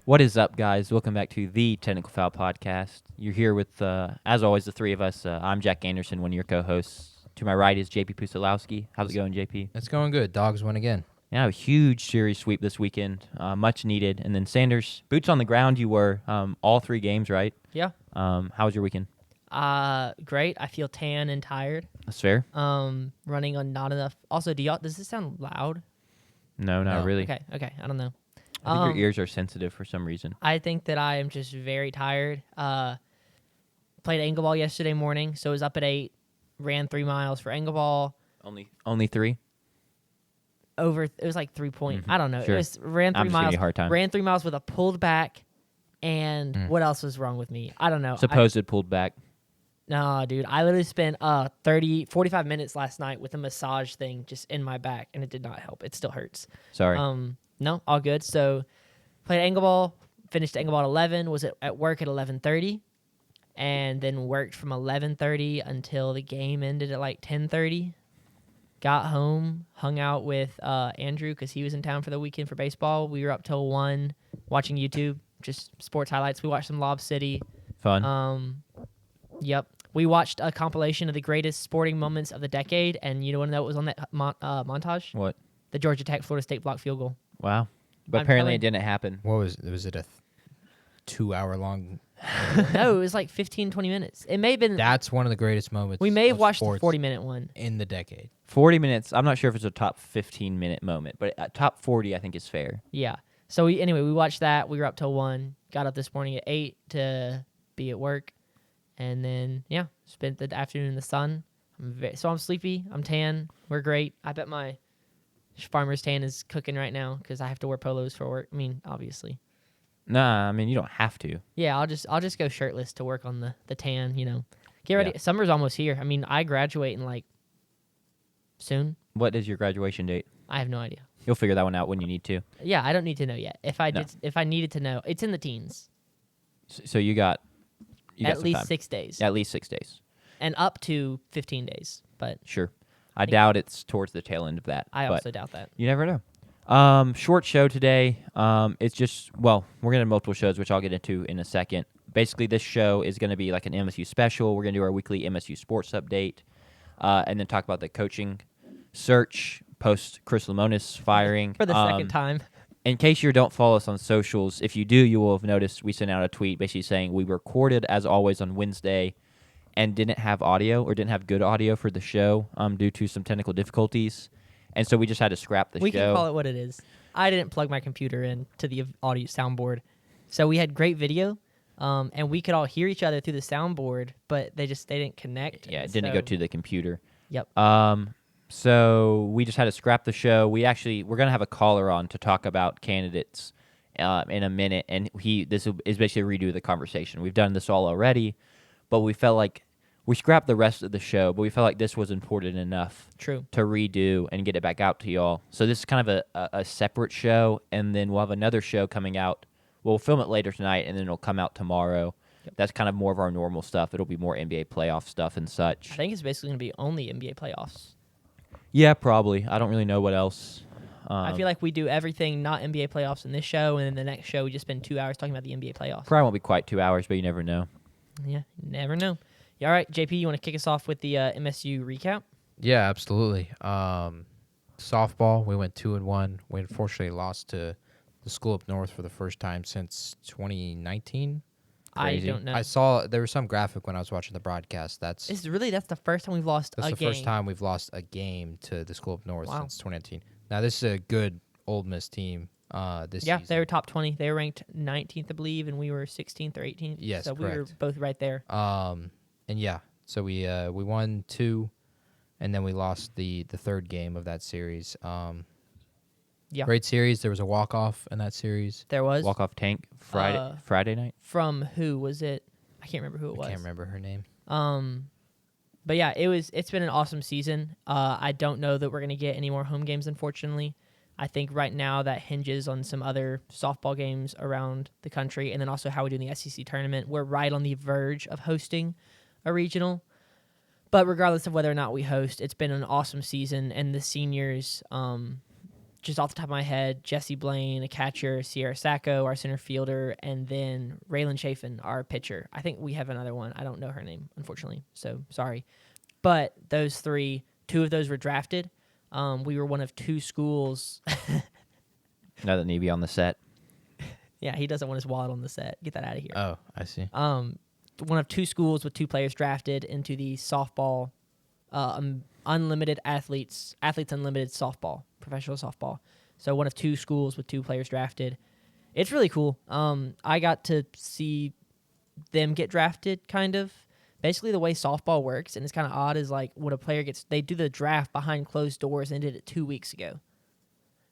What is up, guys? Welcome back to the Technical Foul Podcast. You're here with, as always, the three of us. I'm Jack Anderson, one of your co-hosts. To my right is JP Pusilowski. How's it going, JP? It's going good. Dogs win again. Yeah, a huge series sweep this weekend, much needed. And then Sanders, boots on the ground. You were all three games, right? Yeah. How was your weekend? Great. I feel tan and tired. That's fair. Running on not enough. Also, does this sound loud? No, not really. Okay. I don't know. I think your ears are sensitive for some reason. I think that I am just very tired. Played Engelball yesterday morning, so I was up at 8, ran 3 miles for Engelball. Only 3? It was like 3 point. I don't know. Sure. It was ran 3 I'm just giving miles. you a hard time. Ran 3 miles with a pulled back, and what else was wrong with me? I don't know. Supposed pulled back. No, dude. I literally spent 45 minutes last night with a massage thing just in my back, and it did not help. It still hurts. Sorry. No, all good. So played Engelball, finished Engelball at 11, was at work at 11:30, and then worked from 11:30 until the game ended at like 10:30. Got home, hung out with Andrew because he was in town for the weekend for baseball. We were up till 1 watching YouTube, just sports highlights. We watched some Lob City. Fun. Yep. We watched a compilation of the greatest sporting moments of the decade, and you want to know what was on that montage? What? The Georgia Tech Florida State block field goal. Wow. But I'm apparently it telling- didn't happen. What was it? A 2-hour-long? No, it was like 15, 20 minutes. It may have been. That's one of the greatest moments. We may have of watched the sports 40-minute one. in the decade. 40 minutes. I'm not sure if it's a top 15-minute moment, but top 40 I think is fair. Yeah. So we watched that. We were up till 1. Got up this morning at 8 to be at work, and then spent the afternoon in the sun. So I'm sleepy. I'm tan. We're great. I bet my farmer's tan is cooking right now because I have to wear polos for work. I mean, obviously. Nah, I mean, you don't have to. Yeah, I'll just go shirtless to work on the tan. Get ready. Yeah. Summer's almost here. I mean, I graduate in like soon. What is your graduation date? I have no idea. You'll figure that one out when you need to. Yeah, I don't need to know yet. If I No. needed to know, it's in the teens. So you got At some least time. 6 days. At least 6 days. And up to 15 days. But Sure. I doubt it's towards the tail end of that. I but also doubt that. you never know. Short show today. It's just, we're going to have multiple shows, which I'll get into in a second. Basically, this show is going to be like an MSU special. We're going to do our weekly MSU sports update, and then talk about the coaching search post Chris Lemonis firing. For the second time. In case you don't follow us on socials, if you do, you will have noticed we sent out a tweet basically saying we recorded, as always, on Wednesday and didn't have audio or didn't have good audio for the show due to some technical difficulties. And so we just had to scrap the We show. can call it what it is. I didn't plug my computer in to the audio soundboard. So we had great video, and we could all hear each other through the soundboard, but they didn't connect. Yeah, it didn't go to the computer. Yep. So we just had to scrap the show. We're going to have a caller on to talk about candidates in a minute, and this is basically a redo of the conversation. We've done this all already, but we felt like we scrapped the rest of the show, but we felt like this was important enough True. to redo and get it back out to y'all. So this is kind of a separate show, and then we'll have another show coming out. We'll film it later tonight, and then it'll come out tomorrow. Yep. That's kind of more of our normal stuff. It'll be more NBA playoff stuff and such. I think it's basically going to be only NBA playoffs. Yeah, probably. I don't really know what else. I feel like we do everything not NBA playoffs in this show, and then the next show we just spend 2 hours talking about the NBA playoffs. Probably won't be quite 2 hours, but you never know. Yeah, never know. Yeah, all right, JP, you want to kick us off with the MSU recap? Yeah, absolutely. Softball, we went 2-1. We unfortunately lost to the school up north for the first time since 2019. Crazy. I don't know. I saw there was some graphic when I was watching the broadcast. That's That's the first time we've lost a the game. first time we've lost a game to the school up north Wow. since 2019. Now this is a good Ole Miss team. This Yeah, season. they were top 20. They were ranked 19th, I believe, and we were 16th or 18th. Yes, so we were correct. both right there. And yeah, so we won 2, and then we lost the third game of that series. Yeah. Great series. There was a walk-off in that series. There was. Walk-off tank Friday night? From who was it? I can't remember who it was. I can't remember her name. But yeah, it's been an awesome season. I don't know that we're going to get any more home games, unfortunately. I think right now that hinges on some other softball games around the country, and then also how we do in the SEC tournament. We're right on the verge of hosting a regional. But regardless of whether or not we host, it's been an awesome season, and the seniors just off the top of my head, Jesse Blaine, a catcher, Sierra Sacco, our center fielder, and then Raylan Chafin, our pitcher. I think we have another one. I don't know her name, unfortunately, so sorry. But those three, 2 of those were drafted. We were one of 2 schools. Now that need to be on the set. Yeah, he doesn't want his wallet on the set. Get that out of here. Oh, I see. One of 2 schools with 2 players drafted into the softball, unlimited athletes unlimited softball, professional softball. So one of 2 schools with 2 players drafted. It's really cool. I got to see them get drafted, kind of. Basically, the way softball works, and it's kind of odd, is like when a player they do the draft behind closed doors and did it 2 weeks ago.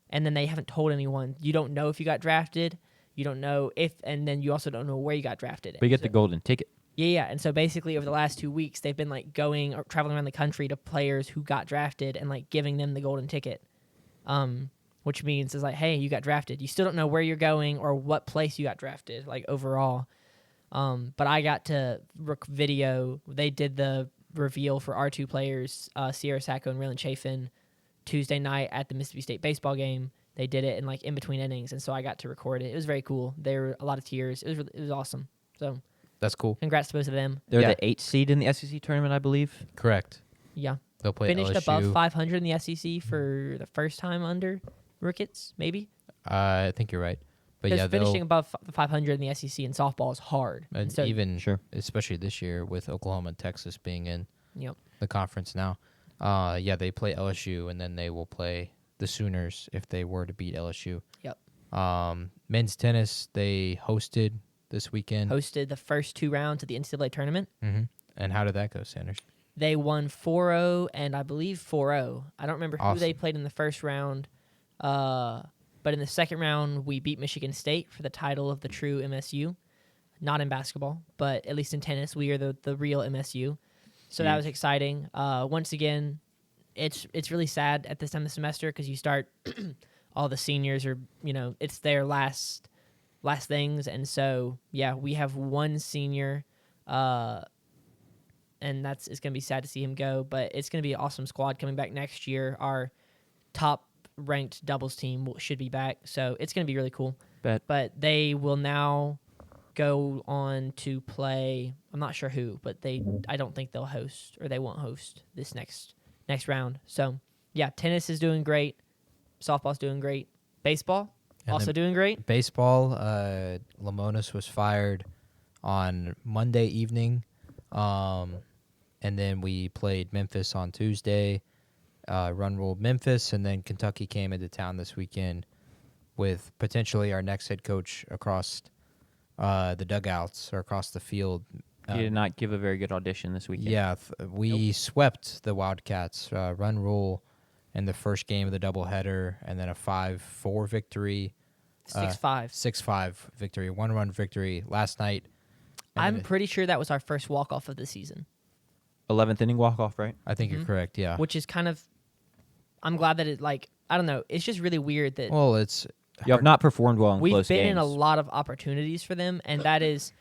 And then they haven't told anyone. You don't know if you got drafted. You don't know if, and then you also don't know where you got drafted. But you get the golden ticket. Yeah. And so basically over the last 2 weeks, they've been like going or traveling around the country to players who got drafted and like giving them the golden ticket. Which means is like, hey, you got drafted. You still don't know where you're going or what place you got drafted, like overall. But I got to video. They did the reveal for our 2 players, Sierra Sacco and Raylan Chafin, Tuesday night at the Mississippi State baseball game. They did it in like in between innings, and so I got to record it. It was very cool. There were a lot of tears. It was awesome. So That's cool. congrats to both of them. They're Yeah. the 8th seed in the SEC tournament, I believe. Correct. Yeah, They'll play finished LSU. above 500 in the SEC for the first time under Ricketts, maybe. I think you're right. But Because yeah, finishing they'll, above 500 in the SEC in softball is hard. and so, even Sure. especially this year with Oklahoma and Texas being in yep. the conference now. Yeah, they play LSU, and then they will play the Sooners if they were to beat LSU. Yep. Men's tennis, they hosted this weekend. Hosted the first 2 rounds of the NCAA tournament. Mm-hmm. And how did that go, Sanders? They won 4-0 and I believe 4-0. I don't remember who they Awesome. played in the first round. But in the second round, we beat Michigan State for the title of the true MSU. Not in basketball, but at least in tennis, we are the real MSU. So that was exciting. Once again, it's really sad at this time of the semester because you start all the seniors are, it's their last things. And so, yeah, we have 1 senior, and it's going to be sad to see him go, but it's going to be an awesome squad coming back next year. Our top ranked doubles team should be back. So it's going to be really cool. Bet. But they will now go on to play, I'm not sure who, but I don't think they'll host or they won't host this next round. So, yeah, tennis is doing great. Softball's doing great. Baseball And also then doing great. Baseball, Lamonis was fired on Monday evening. And then we played Memphis on Tuesday. Run ruled Memphis, and then Kentucky came into town this weekend with potentially our next head coach across the dugouts or across the field. He did not give a very good audition this weekend. Yeah, we swept the Wildcats. Run rule in the first game of the doubleheader, and then a 5-4 victory. 6-5. 6-5 victory, 1-run victory last night. And I'm then pretty sure that was our first walk-off of the season. 11th inning walk-off, right? I think you're correct, yeah. Which is kind of, I'm glad that I don't know. It's just really weird that Well, it's You have not performed well in we've close been games. in a lot of opportunities for them, and that is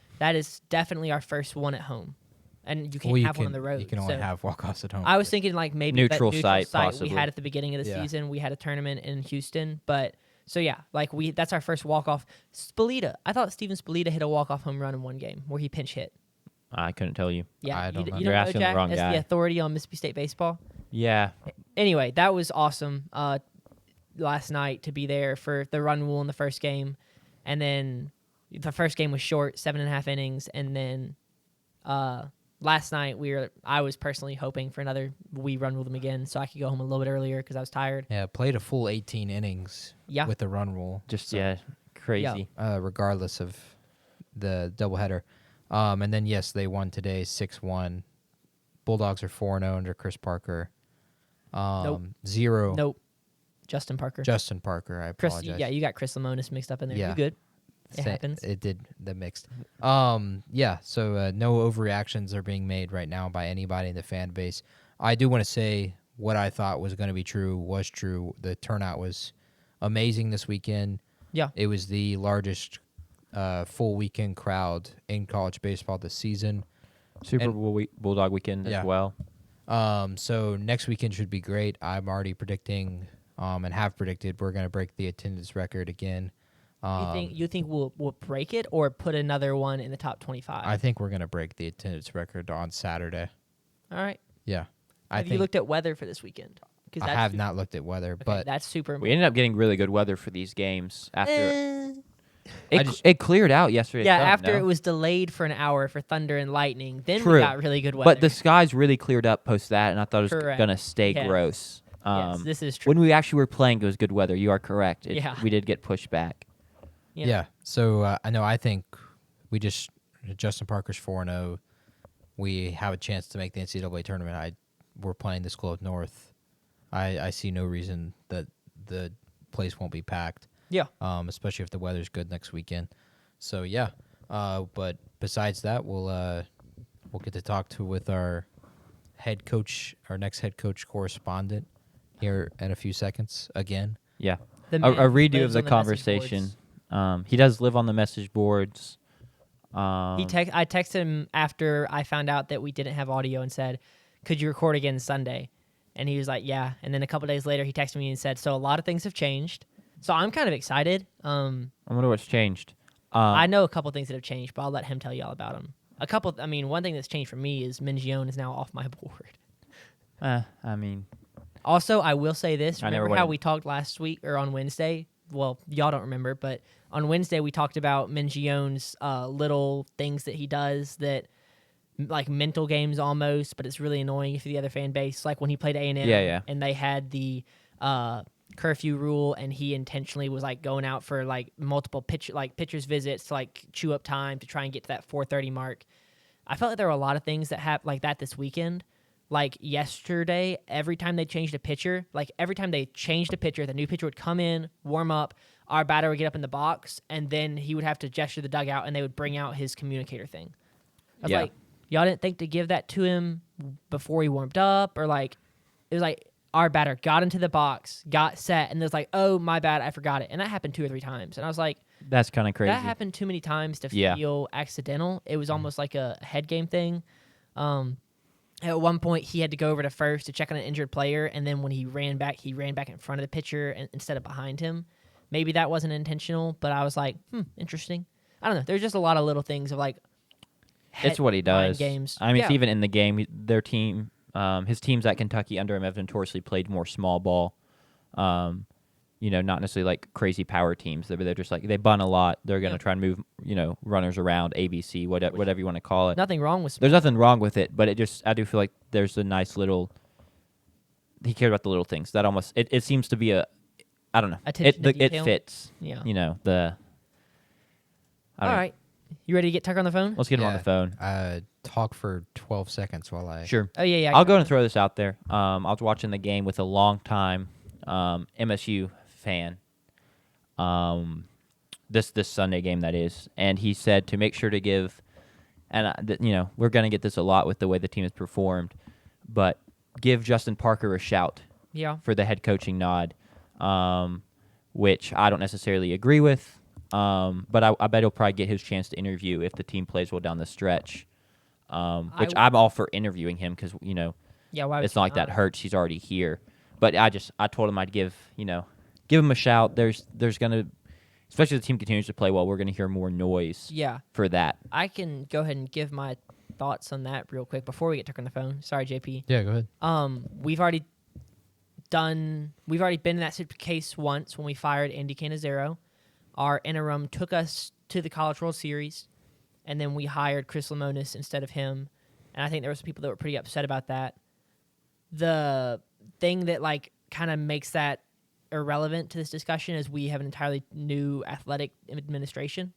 definitely our first one at home. And you can't have one on the road. You can only so have walk-offs at home. I was thinking maybe Neutral that site, we possibly. had at the beginning of the Yeah. season. We had a tournament in Houston, but so yeah, that's our first walk-off. Spalita, I thought Steven Spalita hit a walk-off home run in one game where he pinch hit. I couldn't tell you. Yeah, I don't you know. don't You're know asking the Jack wrong as guy. the authority on Mississippi State baseball. Yeah. Anyway, that was awesome last night to be there for the run rule in the first game. And then the first game was short, 7.5 innings. And then last night I was personally hoping for we run rule them again so I could go home a little bit earlier because I was tired. Yeah, played a full 18 innings Yeah. with the run rule. Crazy. Regardless of the doubleheader. And then, yes, they won today 6-1. Bulldogs are 4-0 under Chris Parker. Nope. 0. Nope. Justin Parker. Justin Parker, I Chris, apologize. yeah, you got Chris Lamonis mixed up in there. Yeah. You good. It happens. It did, the mixed. Yeah, so no overreactions are being made right now by anybody in the fan base. I do want to say what I thought was going to be true was true. The turnout was amazing this weekend. Yeah. It was the largest full weekend crowd in college baseball this season. Super Bowl Bulldog weekend Yeah. as well. So next weekend should be great. I'm already predicting and have predicted we're going to break the attendance record again. You think we'll break it or put another one in the top 25? I think we're going to break the attendance record on Saturday. All right. Yeah. Have you looked at weather for this weekend? I have not looked at weather, but that's super We important. ended up getting really good weather for these games after Eh. it cleared out yesterday. Yeah, at after dawn, it was delayed for an hour for thunder and lightning, then True. we got really good weather. but the skies really cleared up post that, and I thought it was Correct. gonna stay Yes. gross. Yes, this is true. When we actually were playing, it was good weather. You are correct. Yeah. We did get pushed back. yeah. So I think Justin Parker's 4-0. We have a chance to make the NCAA tournament. We're playing the School of North. I see no reason that the place won't be packed. Yeah. Especially if the weather's good next weekend. So yeah. But besides that, we'll get to talk with our head coach, our next head coach correspondent here in a few seconds again. Yeah. The A man who redo of lives the on message conversation. boards. He does live on the message boards. I texted him after I found out that we didn't have audio and said, "Could you record again Sunday?" And he was like, "Yeah." And then a couple days later, he texted me and said, "So a lot of things have changed." So I'm kind of excited. I wonder what's changed. I know a couple things that have changed, but I'll let him tell you all about them. One thing that's changed for me is Mingione is now off my board. I mean, Also, I will say this. I never Remember how went- we talked last week or on Wednesday? Well, y'all don't remember, but on Wednesday we talked about Mingione's little things that he does that like mental games almost, but it's really annoying for the other fan base. Like when he played A&M Yeah. and they had the curfew rule and he intentionally was like going out for like multiple pitchers visits to like chew up time to try and get to that 4:30 mark. I felt like there were a lot of things that happened like that this weekend. Like yesterday, every time they changed a pitcher, the new pitcher would come in, warm up, our batter would get up in the box, and then he would have to gesture the dugout, and they would bring out his communicator thing. I was Yeah. like, y'all didn't think to give that to him before he warmed up? Or like, it was like our batter got into the box, got set, and it was like, oh, my bad, I forgot it. And that happened 2 or 3 times. And I was like, that's kind of crazy. that happened too many times to Yeah. feel accidental. It was almost like a head game thing. At one point, he had to go over to first to check on an injured player, and then when he ran back in front of the pitcher instead of behind him. Maybe that wasn't intentional, but I was like, interesting. I don't know. There's just a lot of little things of like. It's what he mind does. Games. I mean, Yeah. it's even in the game. Their team, his teams at Kentucky under him have notoriously played more small ball. Not necessarily like crazy power teams. They're just like they bunt a lot. They're gonna Yeah. try and move, runners around, ABC, whatever you want to call it. Nothing wrong with There's nothing wrong with it, but I do feel like there's a nice little. He cared about the little things. That almost it seems to be I don't know. Attention to It detail. fits. Yeah. I don't know. All right. You ready to get Tucker on the phone? Let's get him on the phone. Talk for 12 seconds while I. Sure. Oh, yeah. I'll go and throw this out there. I was watching the game with a longtime MSU fan. This Sunday game that is, and he said to make sure to give, and we're gonna get this a lot with the way the team has performed, but give Justin Parker a shout. Yeah. For the head coaching nod, which I don't necessarily agree with, but I bet he'll probably get his chance to interview if the team plays well down the stretch. Which I'm all for interviewing him because Yeah. Why would it's you not like that hurts. He's already here. But I told him I'd give him a shout. There's gonna, especially if the team continues to play well, we're gonna hear more noise. Yeah. For that. I can go ahead and give my thoughts on that real quick before we get Tucker on the phone. Sorry, JP. Yeah, go ahead. We've already been in that case once when we fired Andy Canizero. Our interim took us to the College World Series, and then we hired Chris Lemonis instead of him. And I think there were some people that were pretty upset about that. The thing that like kind of makes that irrelevant to this discussion is we have an entirely new athletic administration.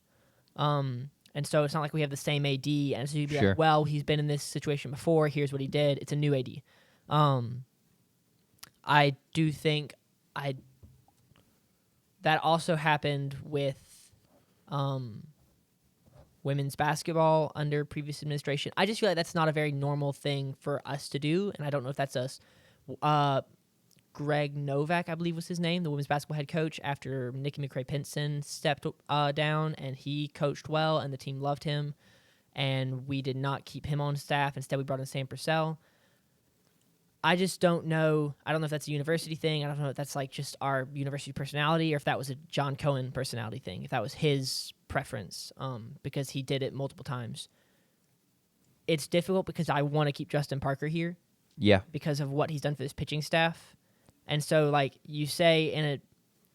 And so it's not like we have the same AD, and so you'd be Sure. like, well, he's been in this situation before. Here's what he did. It's a new AD. I do think that also happened with women's basketball under previous administration. I just feel like that's not a very normal thing for us to do, and I don't know if that's us. Greg Novak, I believe was his name, the women's basketball head coach, after Nikki McRae-Pinson stepped down, and he coached well, and the team loved him, and we did not keep him on staff. Instead, we brought in Sam Purcell. I just don't know. I don't know if that's a university thing. I don't know if that's like just our university personality, or if that was a John Cohen personality thing. If that was his preference, because he did it multiple times. It's difficult because I want to keep Justin Parker here Yeah. because of what he's done for this pitching staff, and so like you say,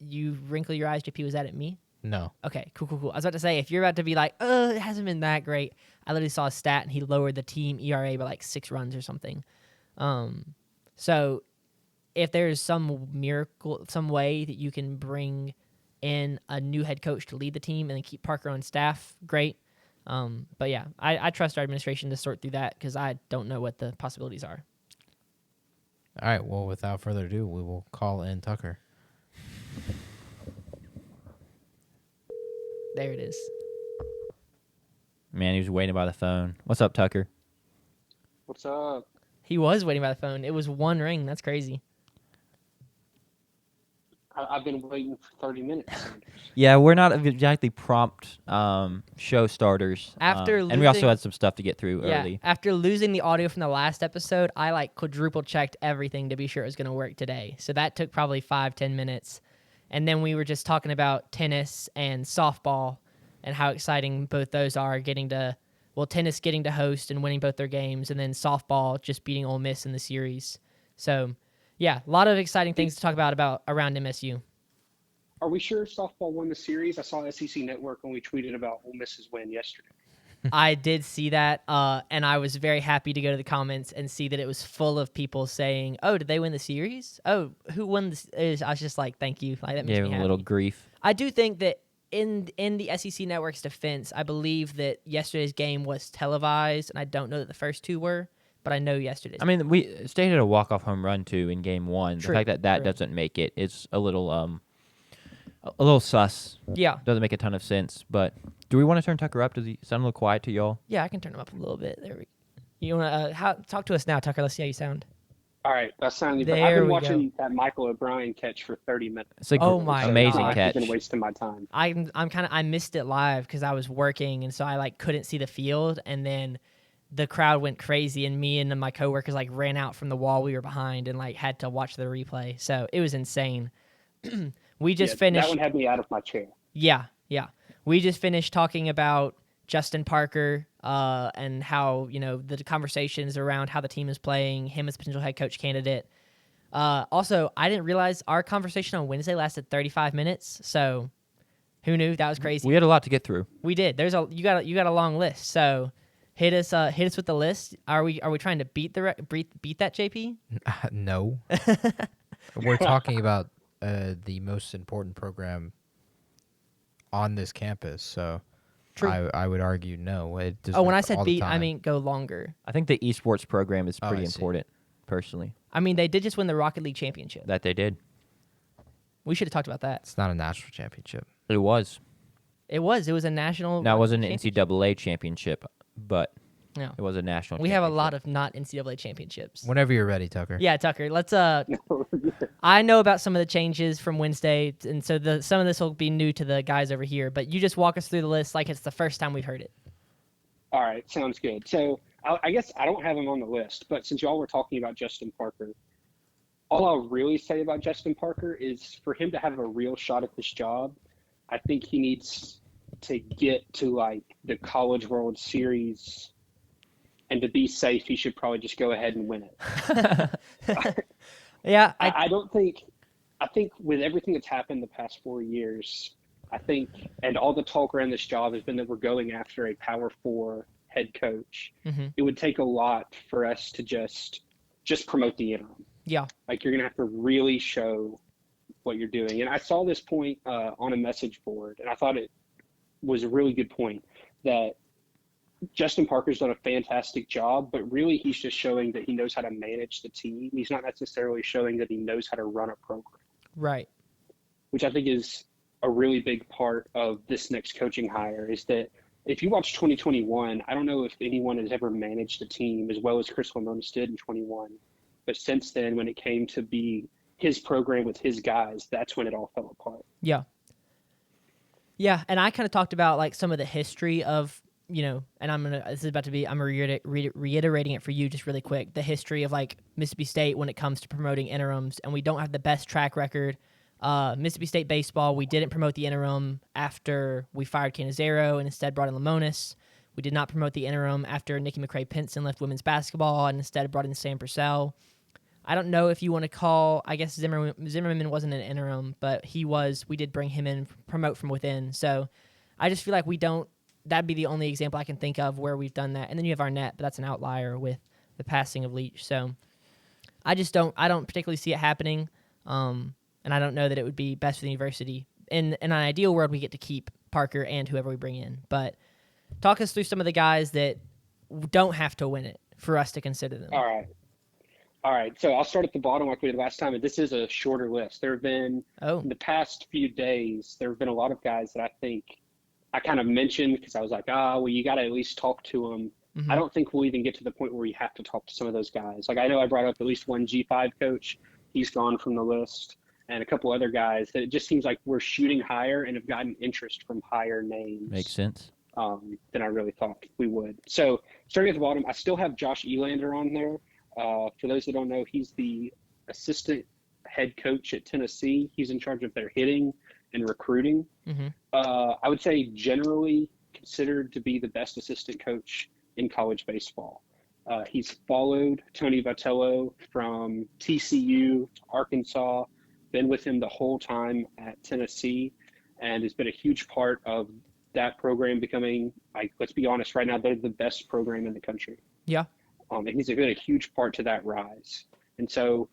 you wrinkle your eyes. JP, was that at me? No. Okay, cool. I was about to say, if you're about to be like, it hasn't been that great. I literally saw a stat, and he lowered the team ERA by like 6 runs or something. So if there's some miracle, some way that you can bring in a new head coach to lead the team and then keep Parker on staff, great. But yeah, I trust our administration to sort through that because I don't know what the possibilities are. All right. Well, without further ado, we will call in Tucker. There it is. Man, he was waiting by the phone. What's up, Tucker? What's up? He was waiting by the phone. It was one ring. That's crazy. I've been waiting for 30 minutes. Yeah, we're not exactly prompt show starters. After and we also losing- had some stuff to get through early. After losing the audio from the last episode, I like quadruple checked everything to be sure it was going to work today. So that took probably 5-10 minutes. And then we were just talking about tennis and softball and how exciting both those are, tennis getting to host and winning both their games, and then softball just beating Ole Miss in the series. So, yeah, a lot of exciting things to talk about around MSU. Are we sure softball won the series? I saw SEC Network only tweeted about Ole Miss's win yesterday. I did see that, and I was very happy to go to the comments and see that it was full of people saying, "Oh, did they win the series? Oh, who won this?" I was just like, "Thank you." Like that makes Gave me him happy. a little grief. I do think that in the SEC Network's defense, I believe that yesterday's game was televised, and I don't know that the first two were, but I know yesterday's. I mean, State had a walk-off home run too in game one. True, The fact that true. doesn't make it is a little sus. Yeah, Doesn't make a ton of sense. But do we want to turn Tucker up? Does he sound a little quiet to y'all? I can turn him up a little bit. There we. You want to talk to us now, Tucker? Let's see how you sound. All right, that's sounding. I've There been we watching that Michael O'Brien catch for 30 minutes. It's a Oh my amazing God. catch. I've been wasting my time. I missed it live because I was working, and so I like couldn't see the field, and then the crowd went crazy, and me and my coworkers like ran out from the wall we were behind and like had to watch the replay. So it was insane. We just finished. That one had me out of my chair. Yeah. We just finished talking about Justin Parker and how, the conversations around how the team is playing, him as potential head coach candidate. Also, I didn't realize our conversation on Wednesday lasted 35 minutes. So who knew? That was crazy. We had a lot to get through. We did. You got a long list. So hit us with the list. Are we trying to beat that, JP? No. We're talking about the most important program on this campus, so True. I would argue no. It does When work I said all the beat, I time. mean go longer. I think the esports program is Oh, pretty I see. important, personally. I mean, they did just win the Rocket League championship. That they did. We should have talked about that. It's not a national championship. It was. It was a national. Now, it wasn't an championship. NCAA championship, but No. it was a national We have a championship. lot of not NCAA championships. Whenever you're ready, Tucker. Yeah, Tucker. Let's. I know about some of the changes from Wednesday, and so some of this will be new to the guys over here. But you just walk us through the list like it's the first time we've heard it. All right, sounds good. So I guess I don't have him on the list, but since y'all were talking about Justin Parker, all I'll really say about Justin Parker is for him to have a real shot at this job, I think he needs to get to like the College World Series, and to be safe, he should probably just go ahead and win it. Yeah, I think with everything that's happened the past 4 years, I think, and all the talk around this job has been that we're going after a Power 4 head coach. Mhm. It would take a lot for us to just promote the interim. Yeah. Like you're going to have to really show what you're doing. And I saw this point on a message board, and I thought it was a really good point that Justin Parker's done a fantastic job, but really he's just showing that he knows how to manage the team. He's not necessarily showing that he knows how to run a program, Right. which I think is a really big part of this next coaching hire. Is that if you watch 2021, I don't know if anyone has ever managed a team as well as Chris Lamonis did in 21. But since then, when it came to be his program with his guys, that's when it all fell apart. Yeah. Yeah, and I kind of talked about like some of the history of and this is about to be, I'm reiterating it for you just really quick. The history of like Mississippi State when it comes to promoting interims, and we don't have the best track record. Mississippi State baseball, we didn't promote the interim after we fired Canizero and instead brought in Lamonis. We did not promote the interim after Nikki McRae-Pinson left women's basketball and instead brought in Sam Purcell. I don't know if you want to call, I guess Zimmerman wasn't an interim, but we did bring him in, promote from within. So I just feel like that'd be the only example I can think of where we've done that. And then you have Arnett, but that's an outlier with the passing of Leach. So I don't particularly see it happening. And I don't know that it would be best for the university. In an ideal world, we get to keep Parker and whoever we bring in. But talk us through some of the guys that don't have to win it for us to consider them. All right. So I'll start at the bottom like we did last time. And this is a shorter list. There have been, in the past few days, there have been a lot of guys that I think I kind of mentioned because I was like, well, you got to at least talk to them. Mm-hmm. I don't think we'll even get to the point where you have to talk to some of those guys. Like I know I brought up at least one G5 coach. He's gone from the list. And a couple other guys that it just seems like we're shooting higher and have gotten interest from higher names. Makes sense. Than I really thought we would. So starting at the bottom, I still have Josh Elander on there. For those that don't know, he's the assistant head coach at Tennessee. He's in charge of their hitting and recruiting. Mm-hmm. I would say generally considered to be the best assistant coach in college baseball. He's followed Tony Vitello from TCU to Arkansas, been with him the whole time at Tennessee, and has been a huge part of that program becoming, like, let's be honest, right now they're the best program in the country. Yeah. And he's been a huge part to that rise. And so,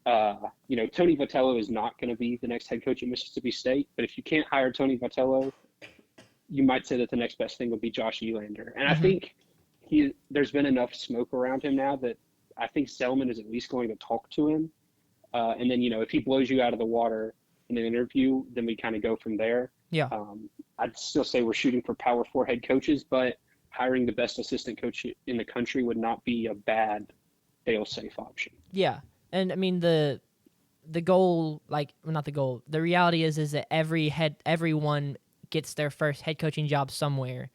Tony Vitello is not going to be the next head coach at Mississippi State, but if you can't hire Tony Vitello, you might say that the next best thing would be Josh Elander. And I think there's been enough smoke around him now that I think Selman is at least going to talk to him. And then, if he blows you out of the water in an interview, then we kind of go from there. Yeah. I'd still say we're shooting for Power 4 head coaches, but hiring the best assistant coach in the country would not be a bad fail-safe option. Yeah. And, I mean, the goal, not the goal, the reality is that everyone gets their first head coaching job somewhere.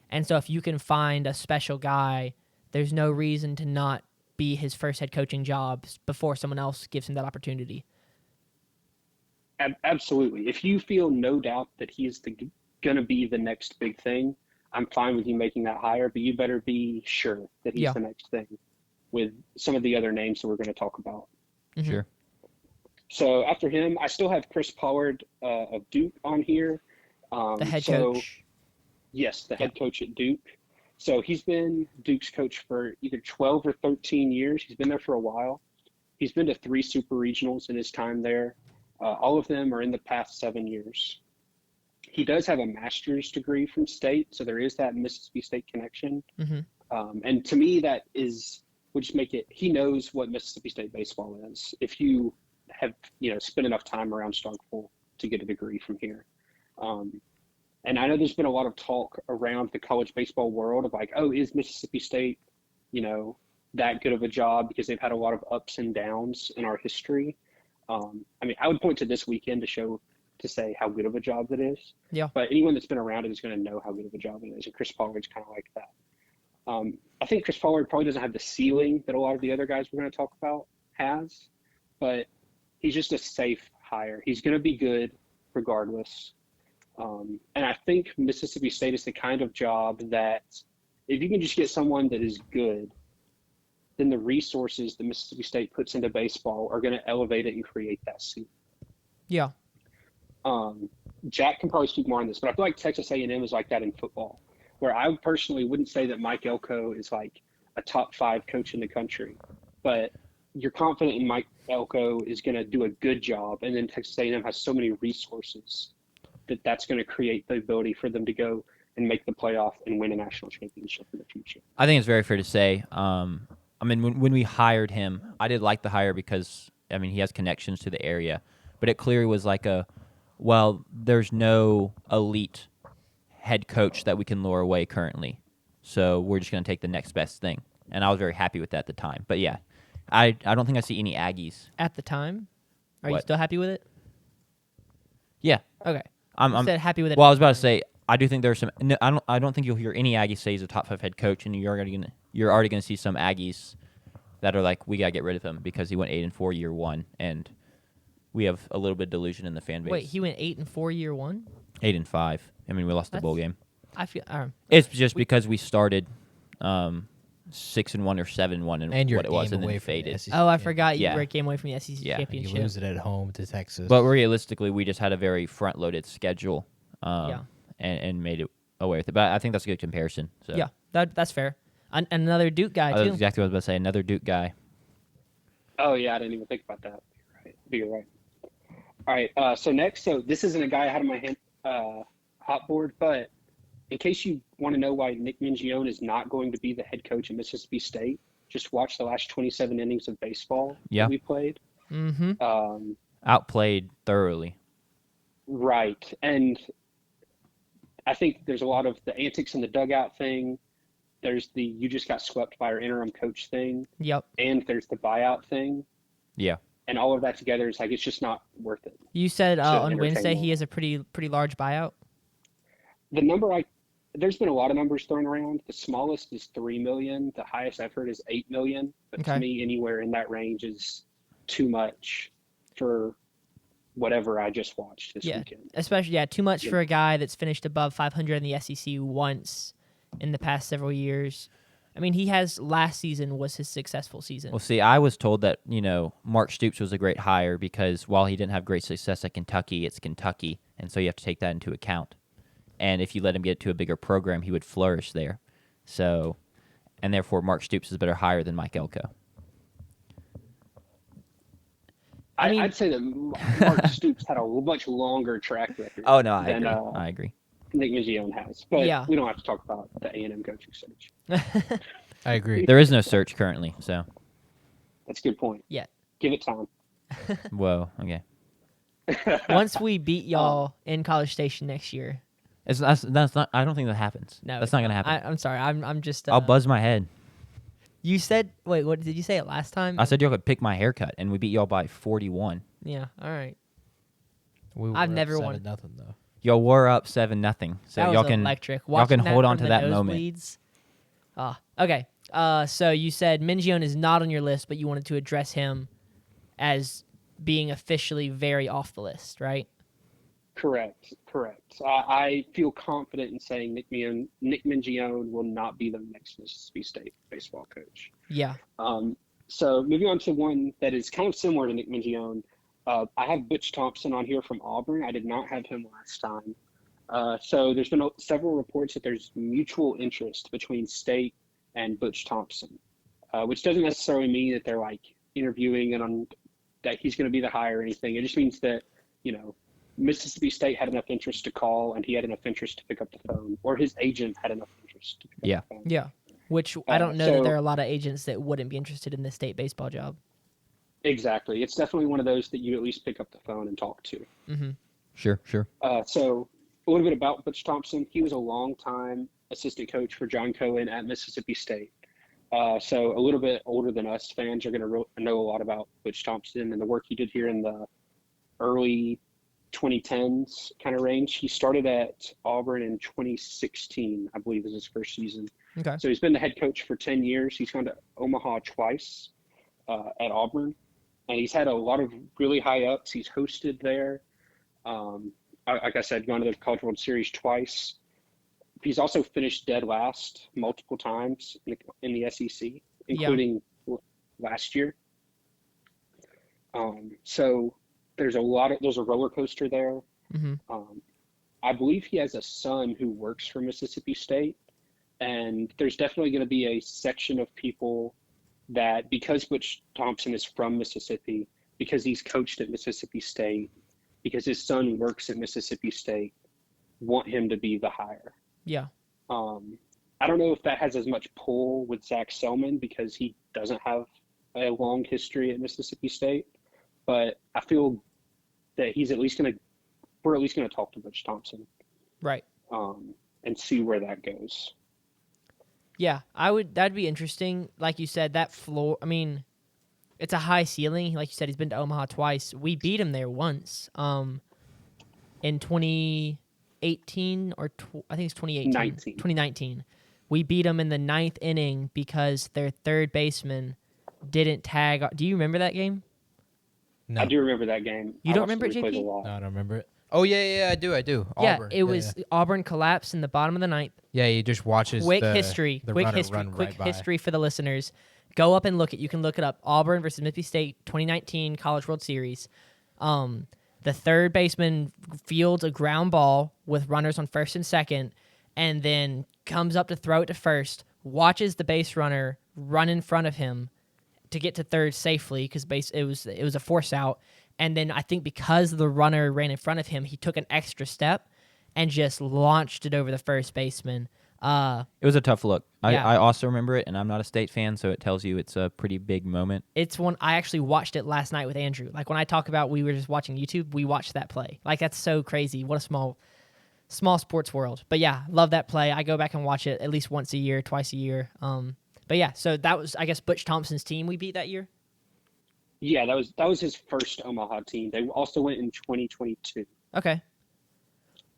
And so if you can find a special guy, there's no reason to not be his first head coaching job before someone else gives him that opportunity. Absolutely. If you feel no doubt that he's going to be the next big thing, I'm fine with you making that hire, but you better be sure that he's the next thing with some of the other names that we're going to talk about. Mm-hmm. Sure. So after him, I still have Chris Pollard of Duke on here. The head coach. Yes, the head coach at Duke. So he's been Duke's coach for either 12 or 13 years. He's been there for a while. He's been to 3 super regionals in his time there. All of them are in the past 7 years. He does have a master's degree from State, so there is that Mississippi State connection. Mm-hmm. And to me, that would just make it, he knows what Mississippi State baseball is. If you have, spent enough time around Starkville to get a degree from here. And I know there's been a lot of talk around the college baseball world of like, oh, is Mississippi State, that good of a job because they've had a lot of ups and downs in our history. I would point to this weekend to say how good of a job that is. Yeah. But anyone that's been around it is going to know how good of a job it is. And Chris Pollard's kind of like that. I think Chris Pollard probably doesn't have the ceiling that a lot of the other guys we're going to talk about has, but he's just a safe hire. He's going to be good regardless. And I think Mississippi State is the kind of job that if you can just get someone that is good, then the resources that Mississippi State puts into baseball are going to elevate it and create that seat. Yeah. Jack can probably speak more on this, but I feel like Texas A&M is like that in football, where I personally wouldn't say that Mike Elko is like a top 5 coach in the country, but you're confident in Mike Elko is going to do a good job, and then Texas A&M has so many resources that's going to create the ability for them to go and make the playoff and win a national championship in the future. I think it's very fair to say. When we hired him, I did like the hire because, he has connections to the area. But it clearly was like there's no elite head coach that we can lure away currently. So we're just going to take the next best thing. And I was very happy with that at the time. But, yeah, I don't think I see any Aggies. At the time? Are you still happy with it? Yeah. Okay. I'm said happy with it. Well, I was about to say, I do think there's some. No, I don't think you'll hear any Aggies say he's a top 5 head coach, and you're already gonna see some Aggies that are like, we gotta get rid of him because he went 8-4 year one, and we have a little bit of delusion in the fan base. Wait, he went 8-4 year one. 8-5. I mean, we lost the bowl game. I feel. It's just because we started 6-1 or 7-1 And you're what it was, a game and away then from faded. the SEC. Oh, I forgot you Yeah. were a game away from the SEC Yeah. You championship. lose it at home to Texas. But realistically, we just had a very front-loaded schedule, Yeah. and made it away with it. But I think that's a good comparison. So. Yeah, that's fair. Another Duke guy That's too. exactly what I was about to say. Another Duke guy. Oh yeah, I didn't even think about that. You're right. All right. So next, this isn't a guy I had on my hot board, but in case you want to know why Nick Mingione is not going to be the head coach at Mississippi State, just watch the last 27 innings of baseball that we played. Mm-hmm. Outplayed thoroughly. Right, and I think there's a lot of the antics in the dugout thing. There's the you just got swept by our interim coach thing. Yep. And there's the buyout thing. Yeah. And all of that together is like, it's just not worth it. You said on entertain Wednesday he them. has a pretty large buyout. The number there's been a lot of numbers thrown around. The smallest is 3 million. The highest I've heard is 8 million. But Okay. to me, anywhere in that range is too much for whatever I just watched this weekend. Especially too much Yeah. for a guy that's finished above 500 in the SEC once in the past several years. I mean, last season was his successful season. Well, see, I was told that, Mark Stoops was a great hire because while he didn't have great success at Kentucky, it's Kentucky, and so you have to take that into account. And if you let him get to a bigger program, he would flourish there. So, and therefore, Mark Stoops is a better hire than Mike Elko. I'd say that Mark Stoops had a much longer track record. Oh, no, than, I agree. Nick Mingione has. But Yeah. we don't have to talk about the A&M coaching search. I agree. There is no search currently, so. That's a good point. Yeah. Give it time. Whoa, okay. Once we beat y'all in College Station next year. That's not. I don't think that happens. No, that's not gonna happen. I'm sorry. I'm just. I'll buzz my head. You said, wait, what did you say it last time? I said y'all could pick my haircut, and we beat y'all by 41. Yeah. All right. I've never won. Nothing though. Y'all were up 7-0, so That y'all was can electric. y'all can Watching hold on from to the that moment. nosebleeds. Okay. So you said Mingione is not on your list, but you wanted to address him as being officially very off the list, right? Correct. I feel confident in saying Nick Mingione will not be the next Mississippi State baseball coach. Yeah. So moving on to one that is kind of similar to Nick Mingione, I have Butch Thompson on here from Auburn. I did not have him last time. So there's been several reports that there's mutual interest between State and Butch Thompson, which doesn't necessarily mean that they're like interviewing and that he's going to be the hire or anything. It just means that, Mississippi State had enough interest to call and he had enough interest to pick up the phone, or his agent had enough interest to pick up the phone. Yeah. Which I don't know that so- there are a lot of agents that wouldn't be interested in the state baseball job. Exactly. It's definitely one of those that you at least pick up the phone and talk to. Mm-hmm. Sure. So a little bit about Butch Thompson. He was a longtime assistant coach for John Cohen at Mississippi State. So a little bit older than us fans are going to know a lot about Butch Thompson and the work he did here in the early 2010s kind of range. He started at Auburn in 2016, I believe is his first season. Okay. So he's been the head coach for 10 years. He's gone to Omaha twice at Auburn, and he's had a lot of really high ups. He's hosted there. Like I said, gone to the College World Series twice. He's also finished dead last multiple times in the SEC, including last year. So there's a roller coaster there. Mm-hmm. I believe he has a son who works for Mississippi State, and there's definitely going to be a section of people that, because Butch Thompson is from Mississippi, because he's coached at Mississippi State, because his son works at Mississippi State, want him to be the hire. Yeah. I don't know if that has as much pull with Zach Selman because he doesn't have a long history at Mississippi State, but I feel that we're at least going to talk to Butch Thompson. Right. And see where that goes. Yeah, that'd be interesting. Like you said, that floor, I mean, it's a high ceiling. Like you said, he's been to Omaha twice. We beat him there once. In 2018, 2018 or I think it's 2018. 19. 2019. We beat them in the 9th inning because their third baseman didn't tag. Do you remember that game? No, I do remember that game. You I don't watched the remember it, replays a JP? lot. no, I don't remember it. Oh yeah, I do. Yeah, Auburn. it was Auburn collapsed in the bottom of the 9th. Yeah, he just watches Quick the history. the Quick runner history. run Quick right by. history for the listeners. Go up and look it. You can look it up. Auburn versus Mississippi State 2019 College World Series. The third baseman fields a ground ball with runners on first and second, and then comes up to throw it to first. Watches the base runner run in front of him to get to third safely because it was a force out. And then I think because the runner ran in front of him, he took an extra step and just launched it over the first baseman. It was a tough look. Yeah. I also remember it, and I'm not a State fan, so it tells you it's a pretty big moment. It's one I actually watched it last night with Andrew. Like when I talk about we were just watching YouTube, we watched that play. Like that's so crazy. What a small sports world. But yeah, love that play. I go back and watch it at least once a year, twice a year. But yeah, so that was I guess Butch Thompson's team we beat that year. Yeah, that was his first Omaha team. They also went in 2022. Okay.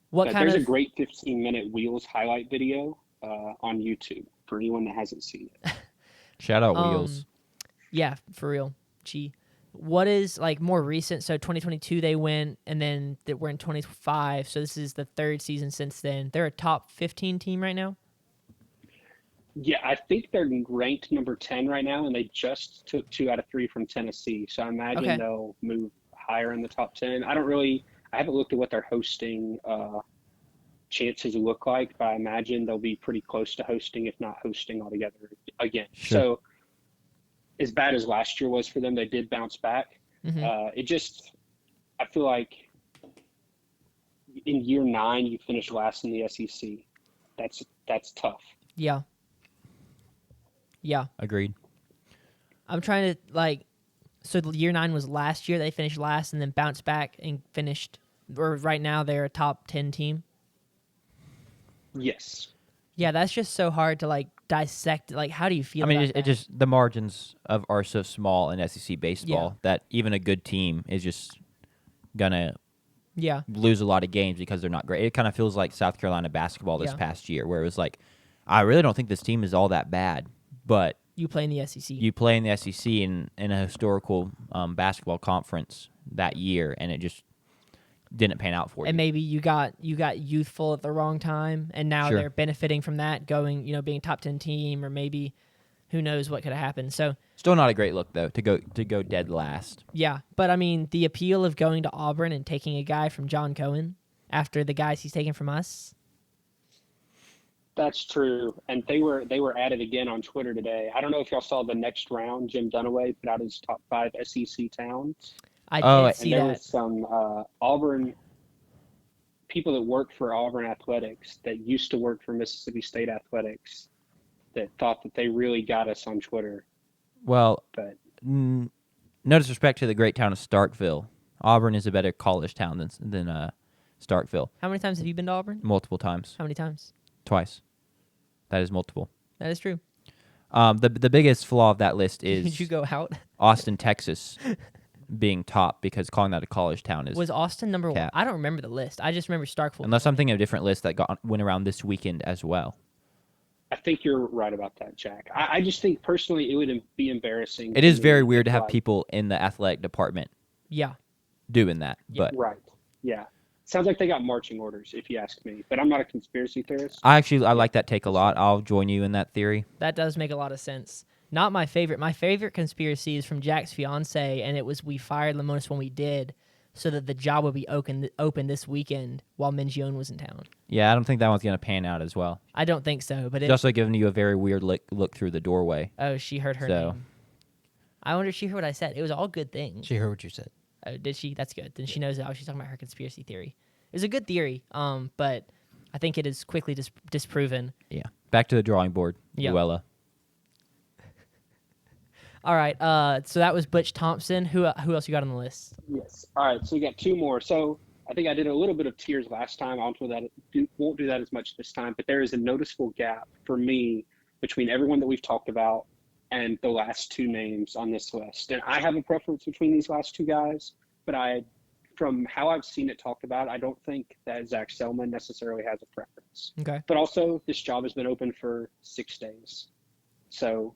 What But kind there's of a great 15-minute Wheels highlight video on YouTube for anyone that hasn't seen it. Shout out Wheels. Yeah, for real. Gee. What is like more recent? So 2022 they went, and then we're in 25. So this is the third season since then. They're a top 15 team right now. Yeah, I think they're ranked number 10 right now, and they just took 2 out of 3 from Tennessee. So I imagine Okay. they'll move higher in the top 10. I haven't looked at what their hosting chances look like, but I imagine they'll be pretty close to hosting, if not hosting altogether again. Sure. So as bad as last year was for them, they did bounce back. I feel like in year 9, you finish last in the SEC. That's tough. Yeah. Yeah. Agreed. I'm trying to so year 9 was last year. They finished last and then bounced back and finished. Or right now they're a top 10 team. Yes. Yeah, that's just so hard to dissect. Like, how do you feel? I mean, about it just the margins are so small in SEC baseball that even a good team is just gonna yeah, lose a lot of games because they're not great. It kind of feels like South Carolina basketball this Yeah. past year, where it was like, I really don't think this team is all that bad, but you play in the SEC. you play in the SEC in a historical basketball conference that year, and it just didn't pan out for you. and maybe you got youthful at the wrong time, and now Sure. they're benefiting from that, going being a top 10 team, or maybe who knows what could have happened. So Still not a great look though to go dead last. yeah, but I mean the appeal of going to Auburn and taking a guy from John Cohen after the guys he's taken from us. That's true. And they were at it again on Twitter today. I don't know if y'all saw the next round. Jim Dunaway put out his top 5 SEC towns. I Oh, did and see And there that. was some Auburn people that work for Auburn athletics that used to work for Mississippi State athletics that thought that they really got us on Twitter. Well, But no disrespect to the great town of Starkville, Auburn is a better college town than Starkville. How many times have you been to Auburn? Multiple times, How many times? twice. That is multiple. That is true. The biggest flaw of that list Did is you go out? Austin, Texas, being top because calling that a college town is Was Austin number 1? Cap. I don't remember the list. I just remember Starkville. unless I'm thinking of a different list that went around this weekend as well. I think you're right about that, Jack. I just think personally it would be embarrassing. It is to very me weird to if, have like- people in the athletic department Yeah. doing that, but Right. Yeah. Sounds like they got marching orders, if you ask me. But I'm not a conspiracy theorist. I like that take a lot. I'll join you in that theory. That does make a lot of sense. Not my favorite. My favorite conspiracy is from Jack's fiance, and it was we fired Lamonis when we did, so that the job would be open this weekend while Mingione was in town. Yeah, I don't think that one's gonna pan out as well. I don't think so, but It's also giving you a very weird look through the doorway. oh, she heard her So- name. I wonder if she heard what I said. It was all good things. She heard what you said. Oh, did she? That's good. Then she knows that I was talking about her conspiracy theory. It was a good theory, but I think it is quickly disproven. Yeah. Back to the drawing board, Yeah. Luella. All right, so that was Butch Thompson. Who else you got on the list? Yes. All right. So we got 2 more. So I think I did a little bit of tiers last time. I won't do that as much this time. But there is a noticeable gap for me between everyone that we've talked about and the last 2 names on this list. And I have a preference between these last 2 guys, but from how I've seen it talked about, I don't think that Zach Selman necessarily has a preference. Okay. But also, this job has been open for 6 days. So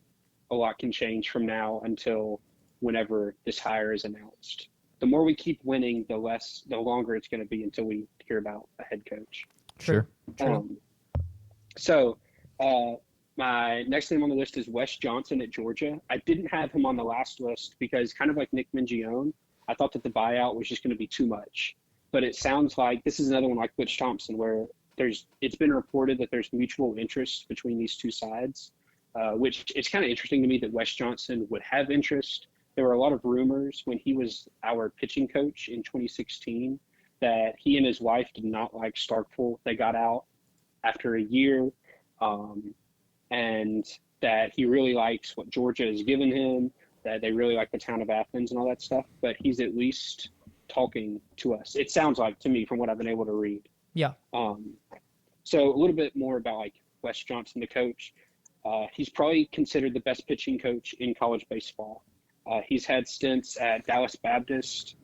a lot can change from now until whenever this hire is announced. The more we keep winning, the longer it's going to be until we hear about a head coach. Sure. True. So my next name on the list is Wes Johnson at Georgia. I didn't have him on the last list because, kind of like Nick Mingione, I thought that the buyout was just going to be too much. But it sounds like this is another one like Butch Thompson, where it's been reported that there's mutual interest between these two sides, which it's kind of interesting to me that Wes Johnson would have interest. There were a lot of rumors when he was our pitching coach in 2016 that he and his wife did not like Starkville. They got out after a year, and that he really likes what Georgia has given him, that they really like the town of Athens and all that stuff, but he's at least talking to us. It sounds like to me from what I've been able to read. Yeah. So a little bit more about like Wes Johnson, the coach. He's probably considered the best pitching coach in college baseball. He's had stints at Dallas Baptist,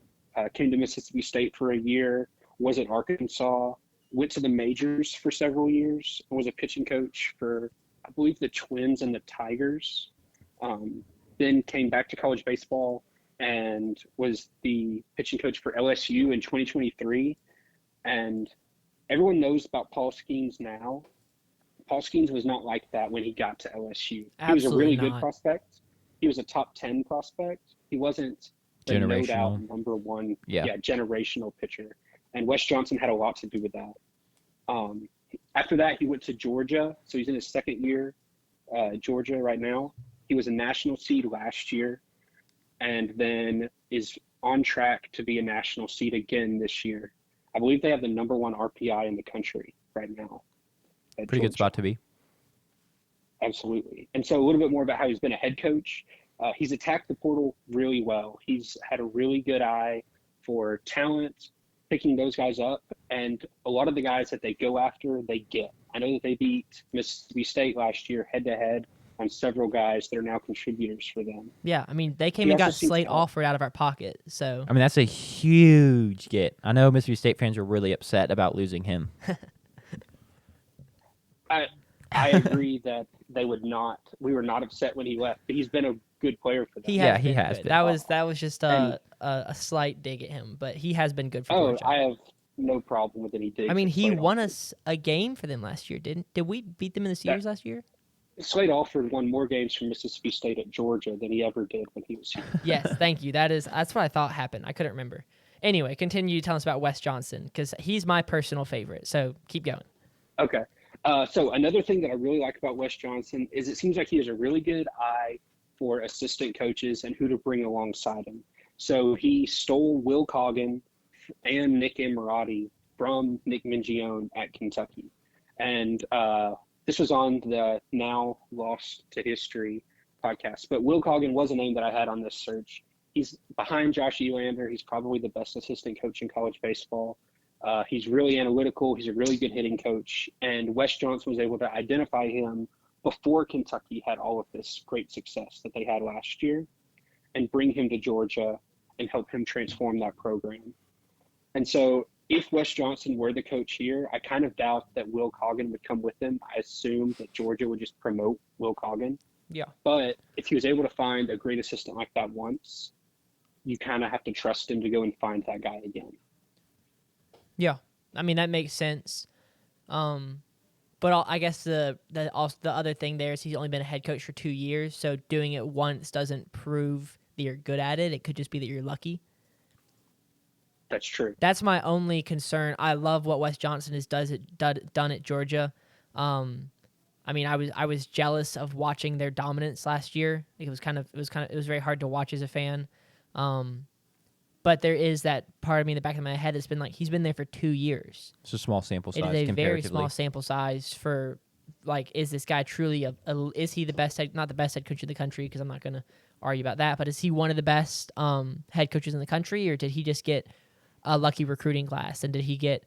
came to Mississippi State for a year, was at Arkansas, went to the majors for several years, and was a pitching coach for, I believe, the Twins and the Tigers. Then came back to college baseball and was the pitching coach for LSU in 2023. And everyone knows about Paul Skeens now. Paul Skeens was not like that when he got to LSU. He was a really good prospect. He was a top 10 prospect. He wasn't the no doubt number one, generational pitcher. And Wes Johnson had a lot to do with that. After that, he went to Georgia. So he's in his second year at Georgia right now. He was a national seed last year and then is on track to be a national seed again this year. I believe they have the number 1 RPI in the country right now. Pretty good spot to be. Absolutely. And so a little bit more about how he's been a head coach. He's attacked the portal really well. He's had a really good eye for talent, picking those guys up, and a lot of the guys that they go after, they get. I know that they beat Mississippi State last year head-to-head on several guys that are now contributors for them. Yeah, I mean, they came and got Slate Alford out of our pocket. So I mean, that's a huge get. I know Mississippi State fans are really upset about losing him. I agree that we were not upset when he left, but he's been a good player for them. He has been. That was just a slight dig at him, but he has been good for Georgia. I have no problem with any digs. I mean, he won us a game for them last year, did we beat them in the series last year? Slate Alford won more games from Mississippi State at Georgia than he ever did when he was here. Yes, thank you. That's what I thought happened. I couldn't remember. Anyway, continue telling us about Wes Johnson because he's my personal favorite. So keep going. Okay. So another thing that I really like about Wes Johnson is it seems like he has a really good eye for assistant coaches and who to bring alongside him. So he stole Will Coggin and Nick Emirati from Nick Mingione at Kentucky. And this was on the Now Lost to History podcast. But Will Coggin was a name that I had on this search. He's behind Josh Elander. He's probably the best assistant coach in college baseball. He's really analytical. He's a really good hitting coach. And Wes Johnson was able to identify him before Kentucky had all of this great success that they had last year and bring him to Georgia and help him transform that program. And so if Wes Johnson were the coach here, I kind of doubt that Will Coggin would come with him. I assume that Georgia would just promote Will Coggin. Yeah. But if he was able to find a great assistant like that once, you kind of have to trust him to go and find that guy again. Yeah, I mean that makes sense. But I guess the other thing there is he's only been a head coach for 2 years, so doing it once doesn't prove that you're good at it. It could just be that you're lucky. That's true. That's my only concern. I love what Wes Johnson has done at Georgia. I mean, I was jealous of watching their dominance last year. It was very hard to watch as a fan. But there is that part of me in the back of my head that's been like, he's been there for 2 years. It's a small sample size. It is a very small sample size for, like, is this guy truly is he the best not the best head coach in the country? Because I'm not going to argue about that. But is he one of the best head coaches in the country, or did he just get a lucky recruiting class? And did he get,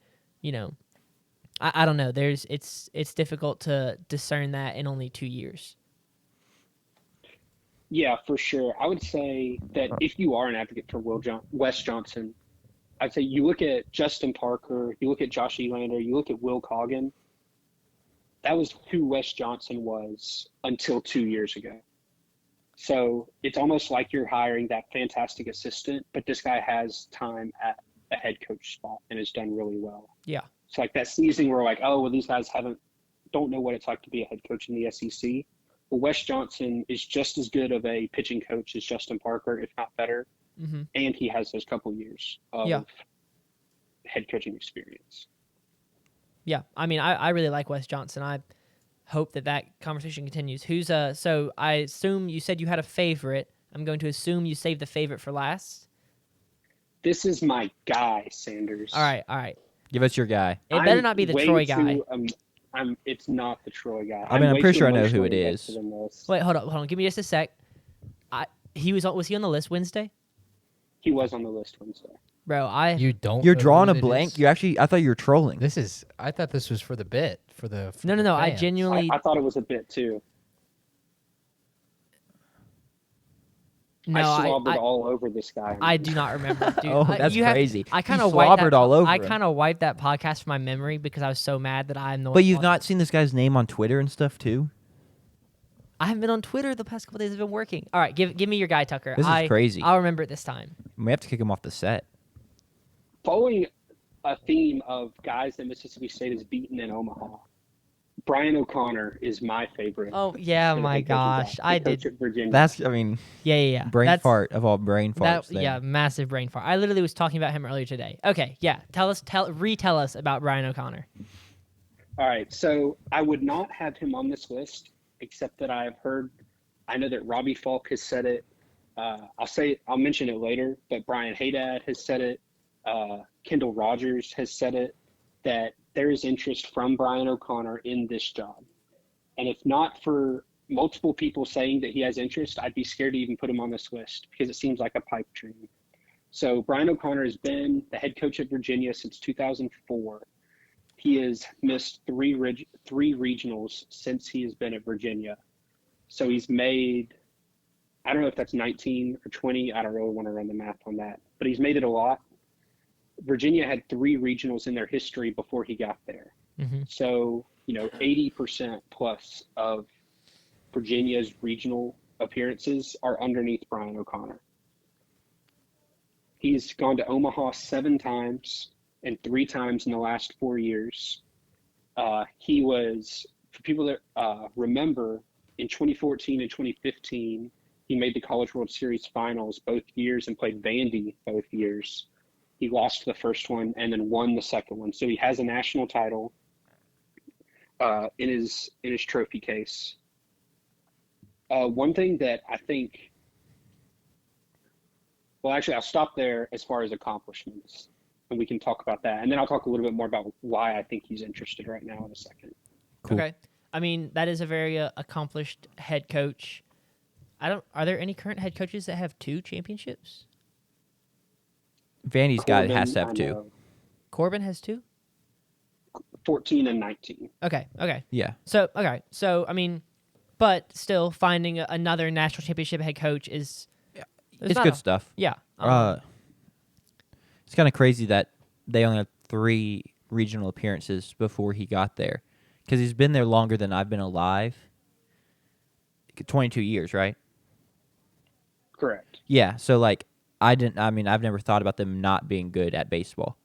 I don't know. It's difficult to discern that in only 2 years. Yeah, for sure. I would say that if you are an advocate for Wes Johnson, I'd say you look at Justin Parker, you look at Josh Elander, you look at Will Coggin. That was who Wes Johnson was until 2 years ago. So it's almost like you're hiring that fantastic assistant, but this guy has time at a head coach spot and has done really well. Yeah. So like that season, we're like, oh, well, these guys don't know what it's like to be a head coach in the SEC. Well, Wes Johnson is just as good of a pitching coach as Justin Parker, if not better, and he has those couple years of head coaching experience. Yeah, I mean, I really like Wes Johnson. I hope that conversation continues. Who's So I assume you said you had a favorite. I'm going to assume you saved the favorite for last. This is my guy, Sanders. All right. Give us your guy. It better not be the Troy guy. It's not the Troy guy. I mean, I'm way pretty too sure I know who it emotionally is. invested in this. Wait, hold on. Give me just a sec. Was he on the list Wednesday? He was on the list Wednesday. Bro, You don't. You're know drawing who a it blank. is? I thought you were trolling. I thought this was for the bit for the. For No. the I fans. genuinely. I thought it was a bit too. No, I slobbered all over this guy. I do not remember, dude. Oh, that's crazy. I kind You of wiped slobbered all over I him. kind of wiped that podcast from my memory because I was so mad that I'm the one. But you've not seen this guy's name on Twitter and stuff too? I haven't been on Twitter the past couple days. I've been working. All right, give me your guy, Tucker. This is crazy. I'll remember it this time. We have to kick him off the set. Following a theme of guys that Mississippi State has beaten in Omaha, Brian O'Connor is my favorite. Oh yeah, for the my head coaching gosh, job, I head coach did. at Virginia. Yeah. Brain That's- fart of all brain farts. there. Yeah, massive brain fart. I literally was talking about him earlier today. Okay, yeah. Retell us about Brian O'Connor. All right, so I would not have him on this list, except that I know that Robbie Falk has said it. I'll mention it later, but Brian Haydad has said it. Kendall Rogers has said it, that there is interest from Brian O'Connor in this job. And if not for multiple people saying that he has interest, I'd be scared to even put him on this list because it seems like a pipe dream. So Brian O'Connor has been the head coach at Virginia since 2004. He has missed three regionals since he has been at Virginia. So he's made, I don't know if that's 19 or 20. I don't really want to run the math on that, but he's made it a lot. Virginia had 3 regionals in their history before he got there. So, 80% plus of Virginia's regional appearances are underneath Brian O'Connor. He's gone to Omaha 7 times and 3 times in the last 4 years. He was, for people that remember, in 2014 and 2015, he made the College World Series finals both years and played Vandy both years. He lost the first one and then won the second one. So he has a national title in his trophy case. One thing that I think, well, actually, I'll stop there as far as accomplishments, and we can talk about that. And then I'll talk a little bit more about why I think he's interested right now in a second. Cool. Okay. I mean, that is a very accomplished head coach. Are there any current head coaches that have 2 championships? Vandy's guy has to have 2. Corbin has 2? 14 and 19. Okay. Yeah. So, I mean, but still finding another national championship head coach is It's good stuff. Yeah. It's kind of crazy that they only had 3 regional appearances before he got there, because he's been there longer than I've been alive. 22 years, right? Correct. Yeah. So I've never thought about them not being good at baseball.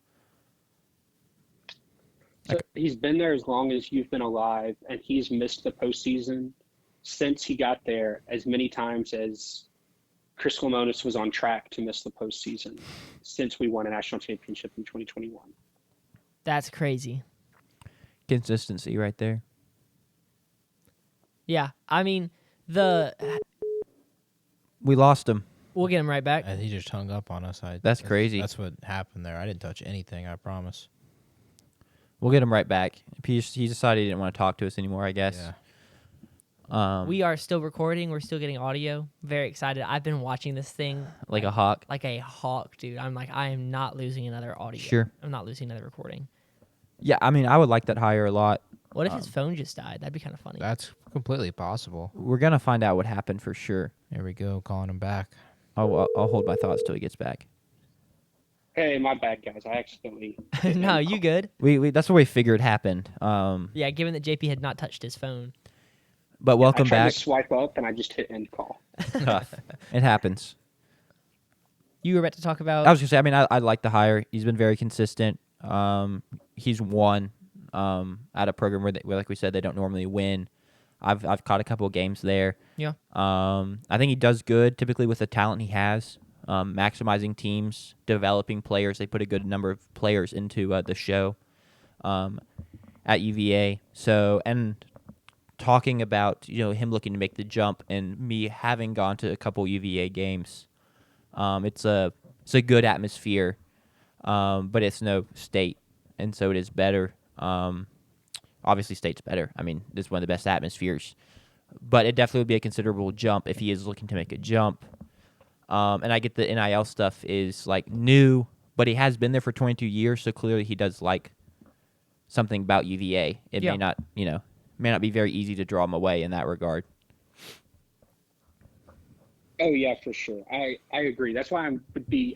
So he's been there as long as you've been alive, and he's missed the postseason since he got there as many times as Chris Lemonis was on track to miss the postseason since we won a national championship in 2021. That's crazy. Consistency right there. Yeah. I mean, We lost him. we'll get him right back. And he just hung up on us. That's crazy. That's what happened there. I didn't touch anything. I promise. We'll get him right back. He decided he didn't want to talk to us anymore, I guess. Yeah. We are still recording. We're still getting audio. Very excited. I've been watching this thing Like a hawk. like a hawk, dude. I'm like, I am not losing another audio. Sure. I'm not losing another recording. Yeah, I mean, I would like that hire a lot. What if his phone just died? That'd be kind of funny. That's completely possible. We're going to find out what happened for sure. There we go. Calling him back. I'll hold my thoughts till he gets back. Hey, my bad, guys. I accidentally hit No, end you call. good? We that's what we figured happened. Yeah, given that JP had not touched his phone. But Yeah, I welcome tried to back. swipe up and I just hit end call. Tough. It happens. You were about to talk about. I was gonna say. I mean, I like the hire. He's been very consistent. He's won at a program where, like we said, they don't normally win. I've caught a couple of games there. Yeah. I think he does good typically with the talent he has, maximizing teams, developing players. They put a good number of players into the show at UVA. So, and talking about him looking to make the jump and me having gone to a couple UVA games, it's a good atmosphere, but it's no state, and so it is better. Obviously, state's better. I mean, this is one of the best atmospheres. But it definitely would be a considerable jump if he is looking to make a jump. And I get the NIL stuff is like new, but he has been there for 22 years, so clearly he does like something about UVA. It Yeah. may not be very easy to draw him away in that regard. Oh yeah, for sure. I agree. That's why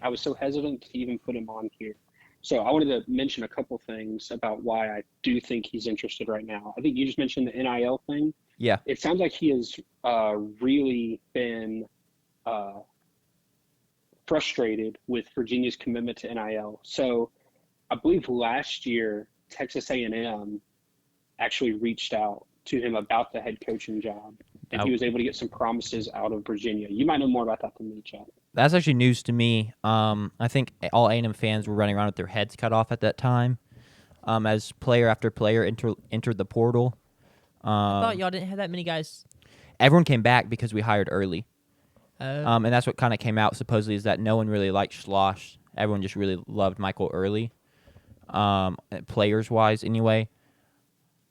I was so hesitant to even put him on here. So I wanted to mention a couple things about why I do think he's interested right now. I think you just mentioned the NIL thing. Yeah, It sounds like he has really been uh, frustrated with Virginia's commitment to NIL. So I believe last year Texas A&M actually reached out to him about the head coaching job, and he was able to get some promises out of Virginia. You might know more about that than me, Chad. that's actually news to me. I think all A&M fans were running around with their heads cut off at that time, as player after player entered the portal. I thought y'all didn't have that many guys. Everyone came back because we hired early. Uh, And that's what kind of came out supposedly is that no one really liked Schloss. Everyone just really loved Michael Early, players wise anyway.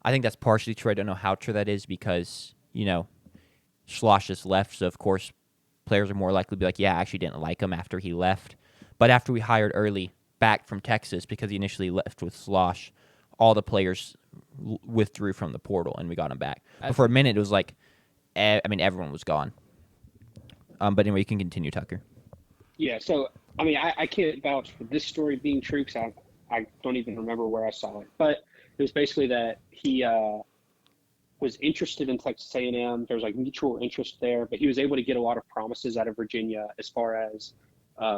I think that's partially true. I don't know how true that is because Schloss just left, so of course players are more likely to be like, yeah, I actually didn't like him after he left. But after we hired Early back from Texas because he initially left with Slosh, all the players withdrew from the portal and we got him back. But for a minute it was like, everyone was gone. But anyway, you can continue, Tucker. Yeah, so I mean, I can't vouch for this story being true because I don't even remember where I saw it. But it was basically that he was interested in Texas A&M. There was like mutual interest there, but he was able to get a lot of promises out of Virginia as far as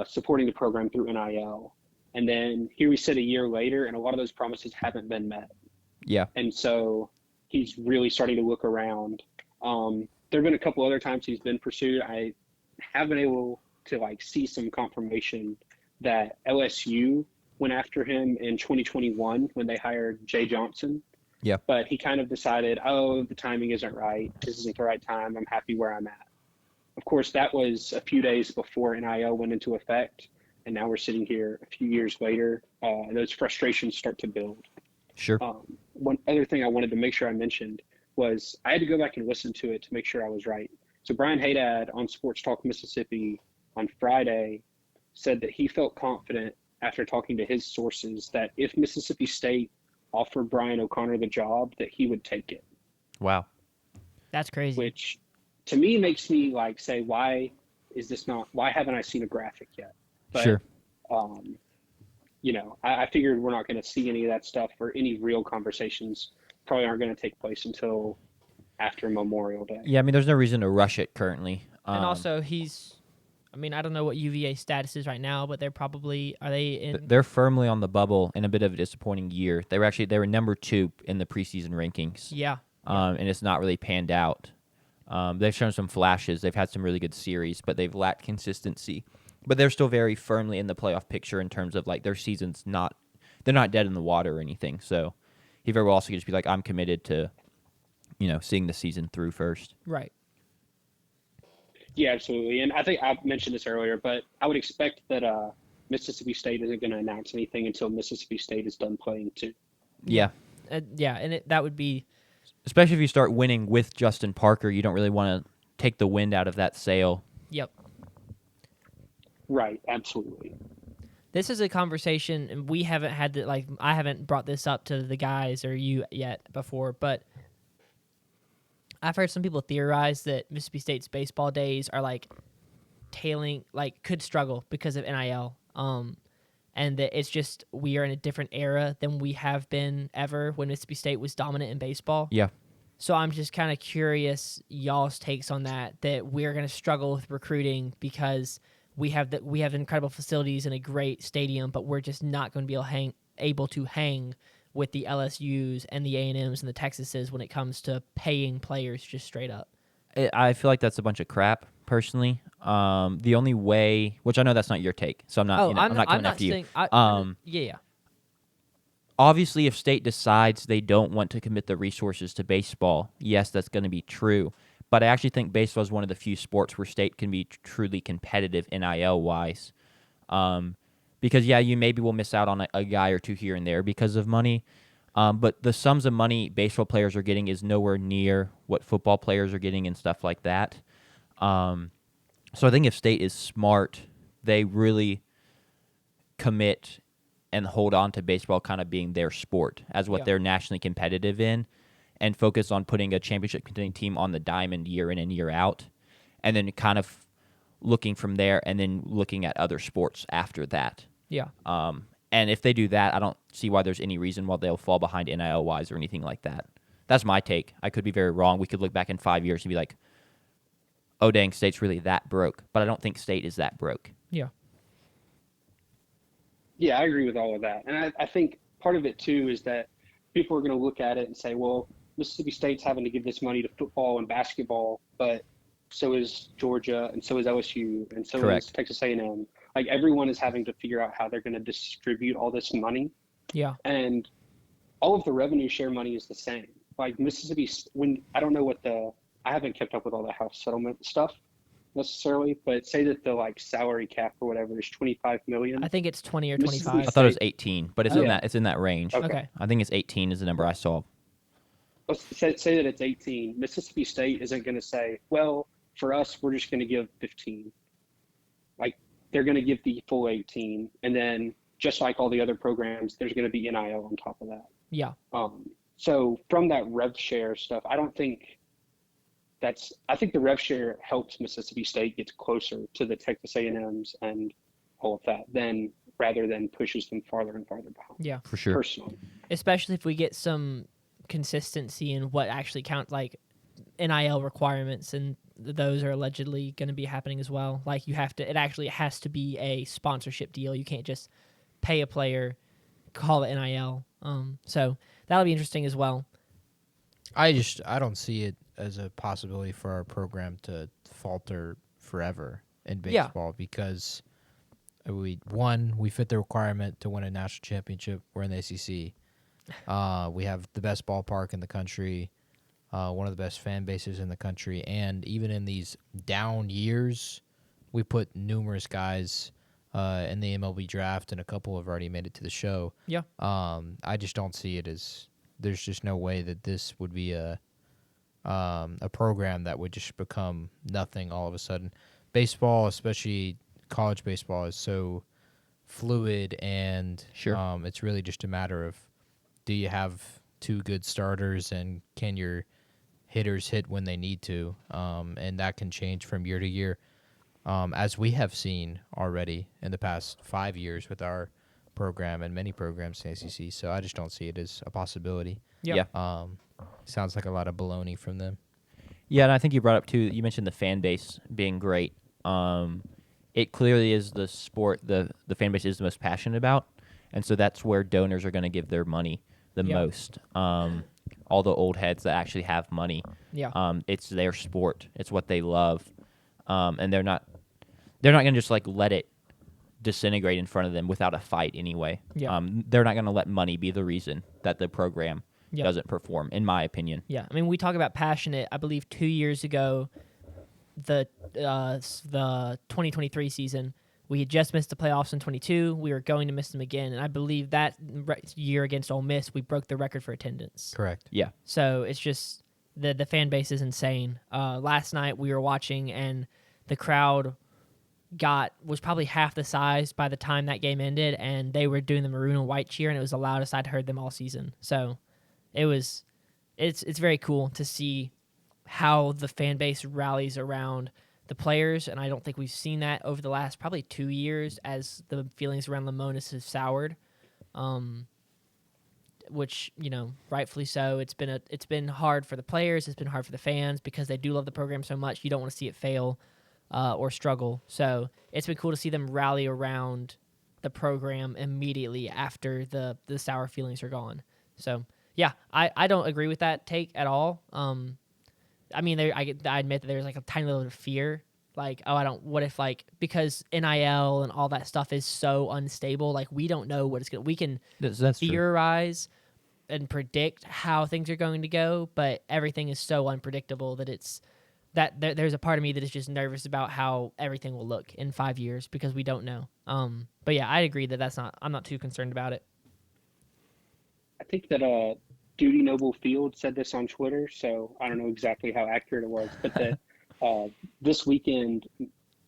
supporting the program through NIL. And then here we sit a year later, and a lot of those promises haven't been met. Yeah. And so he's really starting to look around. There have been a couple other times he's been pursued. I have been able to like see some confirmation that LSU went after him in 2021 when they hired Jay Johnson. Yeah. But he kind of decided, oh, the timing isn't right. This isn't the right time. I'm happy where I'm at. Of course, that was a few days before NIL went into effect. And now we're sitting here a few years later. And those frustrations start to build. Sure. One other thing I wanted to make sure I mentioned was I had to go back and listen to it to make sure I was right. So Brian Haydad on Sports Talk Mississippi on Friday said that he felt confident after talking to his sources that if Mississippi State offered Brian O'Connor the job, that he would take it. Wow. that's crazy. Which to me makes me like say, why haven't I seen a graphic yet? But, Sure. I figured we're not going to see any of that stuff or any real conversations probably aren't going to take place until after Memorial Day. Yeah, I mean, there's no reason to rush it currently. And also, I don't know what UVA status is right now, but are they in? They're firmly on the bubble in a bit of a disappointing year. They were number 2 in the preseason rankings. Yeah. And it's not really panned out. They've shown some flashes. They've had some really good series, but they've lacked consistency. But they're still very firmly in the playoff picture in terms of like their season's they're not dead in the water or anything. So he very well also could just be like, I'm committed to, seeing the season through first. Right. Yeah, absolutely. And I think I mentioned this earlier, but I would expect that Mississippi State isn't going to announce anything until Mississippi State is done playing too. Yeah. And that would be. Especially if you start winning with Justin Parker, you don't really want to take the wind out of that sail. Yep. Right, absolutely. This is a conversation, and we haven't had I haven't brought this up to the guys or you yet before, but I've heard some people theorize that Mississippi State's baseball days are could struggle because of NIL. and that it's just we are in a different era than we have been ever when Mississippi State was dominant in baseball. Yeah. So I'm just kind of curious y'all's takes on that we're going to struggle with recruiting because we have incredible facilities and a great stadium, but we're just not going to be able to hang with the LSUs and the A&Ms and the Texases when it comes to paying players just straight up. I feel like that's a bunch of crap, personally. The only way, which I know that's not your take, so I'm not. I'm not coming after you. Yeah. Obviously, if State decides they don't want to commit the resources to baseball, yes, that's going to be true. But I actually think baseball is one of the few sports where State can be truly competitive NIL-wise. Because, yeah, you maybe will miss out on a guy or two here and there because of money. But the sums of money baseball players are getting is nowhere near what football players are getting and stuff like that. So I think if State is smart, they really commit and hold on to baseball kind of being their sport as what they're nationally competitive in, and focus on putting a championship contending team on the diamond year in and year out, and then kind of looking from there and then looking at other sports after that. Yeah. And if they do that, I don't see why there's any reason why they'll fall behind NIL-wise or anything like that. That's my take. I could be very wrong. We could look back in 5 years and be like, oh, dang, State's really that broke. But I don't think State is that broke. Yeah. Yeah, I agree with all of that. And I think part of it, too, is that people are going to look at it and say, well, Mississippi State's having to give this money to football and basketball, but so is Georgia, and so is LSU, and so is Texas A&M. Like, everyone is having to figure out how they're going to distribute all this money. Yeah. And all of the revenue share money is the same. Like, Mississippi, I don't know I haven't kept up with all the House settlement stuff necessarily, but say that the salary cap or whatever is $25 million. I think it's 20 or Mississippi 25. I thought it was 18, but it's in that range. Okay. I think it's 18 is the number I saw. Let's say that it's 18. Mississippi State isn't going to say, well, for us, we're just going to give 15. Like, they're going to give the full 18, and then just like all the other programs, there's going to be NIL on top of that. Yeah. So from that rev share stuff, I think the rev share helps Mississippi State get closer to the Texas A&Ms and all of that, rather than pushes them farther and farther behind. Yeah. For sure. Personally. Especially if we get some consistency in what actually count, like NIL requirements, and those are allegedly going to be happening as well. Like, it actually has to be a sponsorship deal. You can't just pay a player, call it NIL. So that'll be interesting as well. I don't see it as a possibility for our program to falter forever in baseball because we fit the requirement to win a national championship. We're in the ACC. We have the best ballpark in the country, one of the best fan bases in the country, and even in these down years, we put numerous guys in the MLB draft, and a couple have already made it to the show. Yeah. I just don't see it as there's just no way that this would be a program that would just become nothing all of a sudden. Baseball, especially college baseball, is so fluid, and it's really just a matter of, do you have two good starters, and can your hitters hit when they need to? And that can change from year to year, as we have seen already in the past 5 years with our program and many programs in ACC. So I just don't see it as a possibility. Yeah. Sounds like a lot of baloney from them. Yeah, and I think you brought up, too, you mentioned the fan base being great. It clearly is the sport the fan base is the most passionate about, and so that's where donors are going to give their money the most. All the old heads that actually have money. Yeah. It's their sport. It's what they love. And they're not going to just let it disintegrate in front of them without a fight anyway. Yeah. They're not going to let money be the reason that the program doesn't perform, in my opinion. Yeah. I mean, we talk about passionate. I believe 2 years ago, the 2023 season, we had just missed the playoffs in 22. We were going to miss them again, and I believe that year against Ole Miss, we broke the record for attendance. Correct. Yeah. So it's just the fan base is insane. Last night we were watching, and the crowd was probably half the size by the time that game ended, and they were doing the maroon and white cheer, and it was the loudest I'd heard them all season. So it's very cool to see how the fan base rallies around the players, and I don't think we've seen that over the last probably 2 years as the feelings around Lamonis have soured. Which, rightfully so. It's been hard for the players. It's been hard for the fans because they do love the program so much. You don't want to see it fail or struggle. So it's been cool to see them rally around the program immediately after the sour feelings are gone. So yeah, I don't agree with that take at all. I mean, I admit that there's like a tiny little bit of fear. Like, what if, like, because NIL and all that stuff is so unstable, like, we don't know what it's going to, we can That's true. theorize and predict how things are going to go, but everything is so unpredictable that there's a part of me that is just nervous about how everything will look in 5 years because we don't know. But yeah, I agree I'm not too concerned about it. I think that Duty Noble Field said this on Twitter, so I don't know exactly how accurate it was, but that this weekend,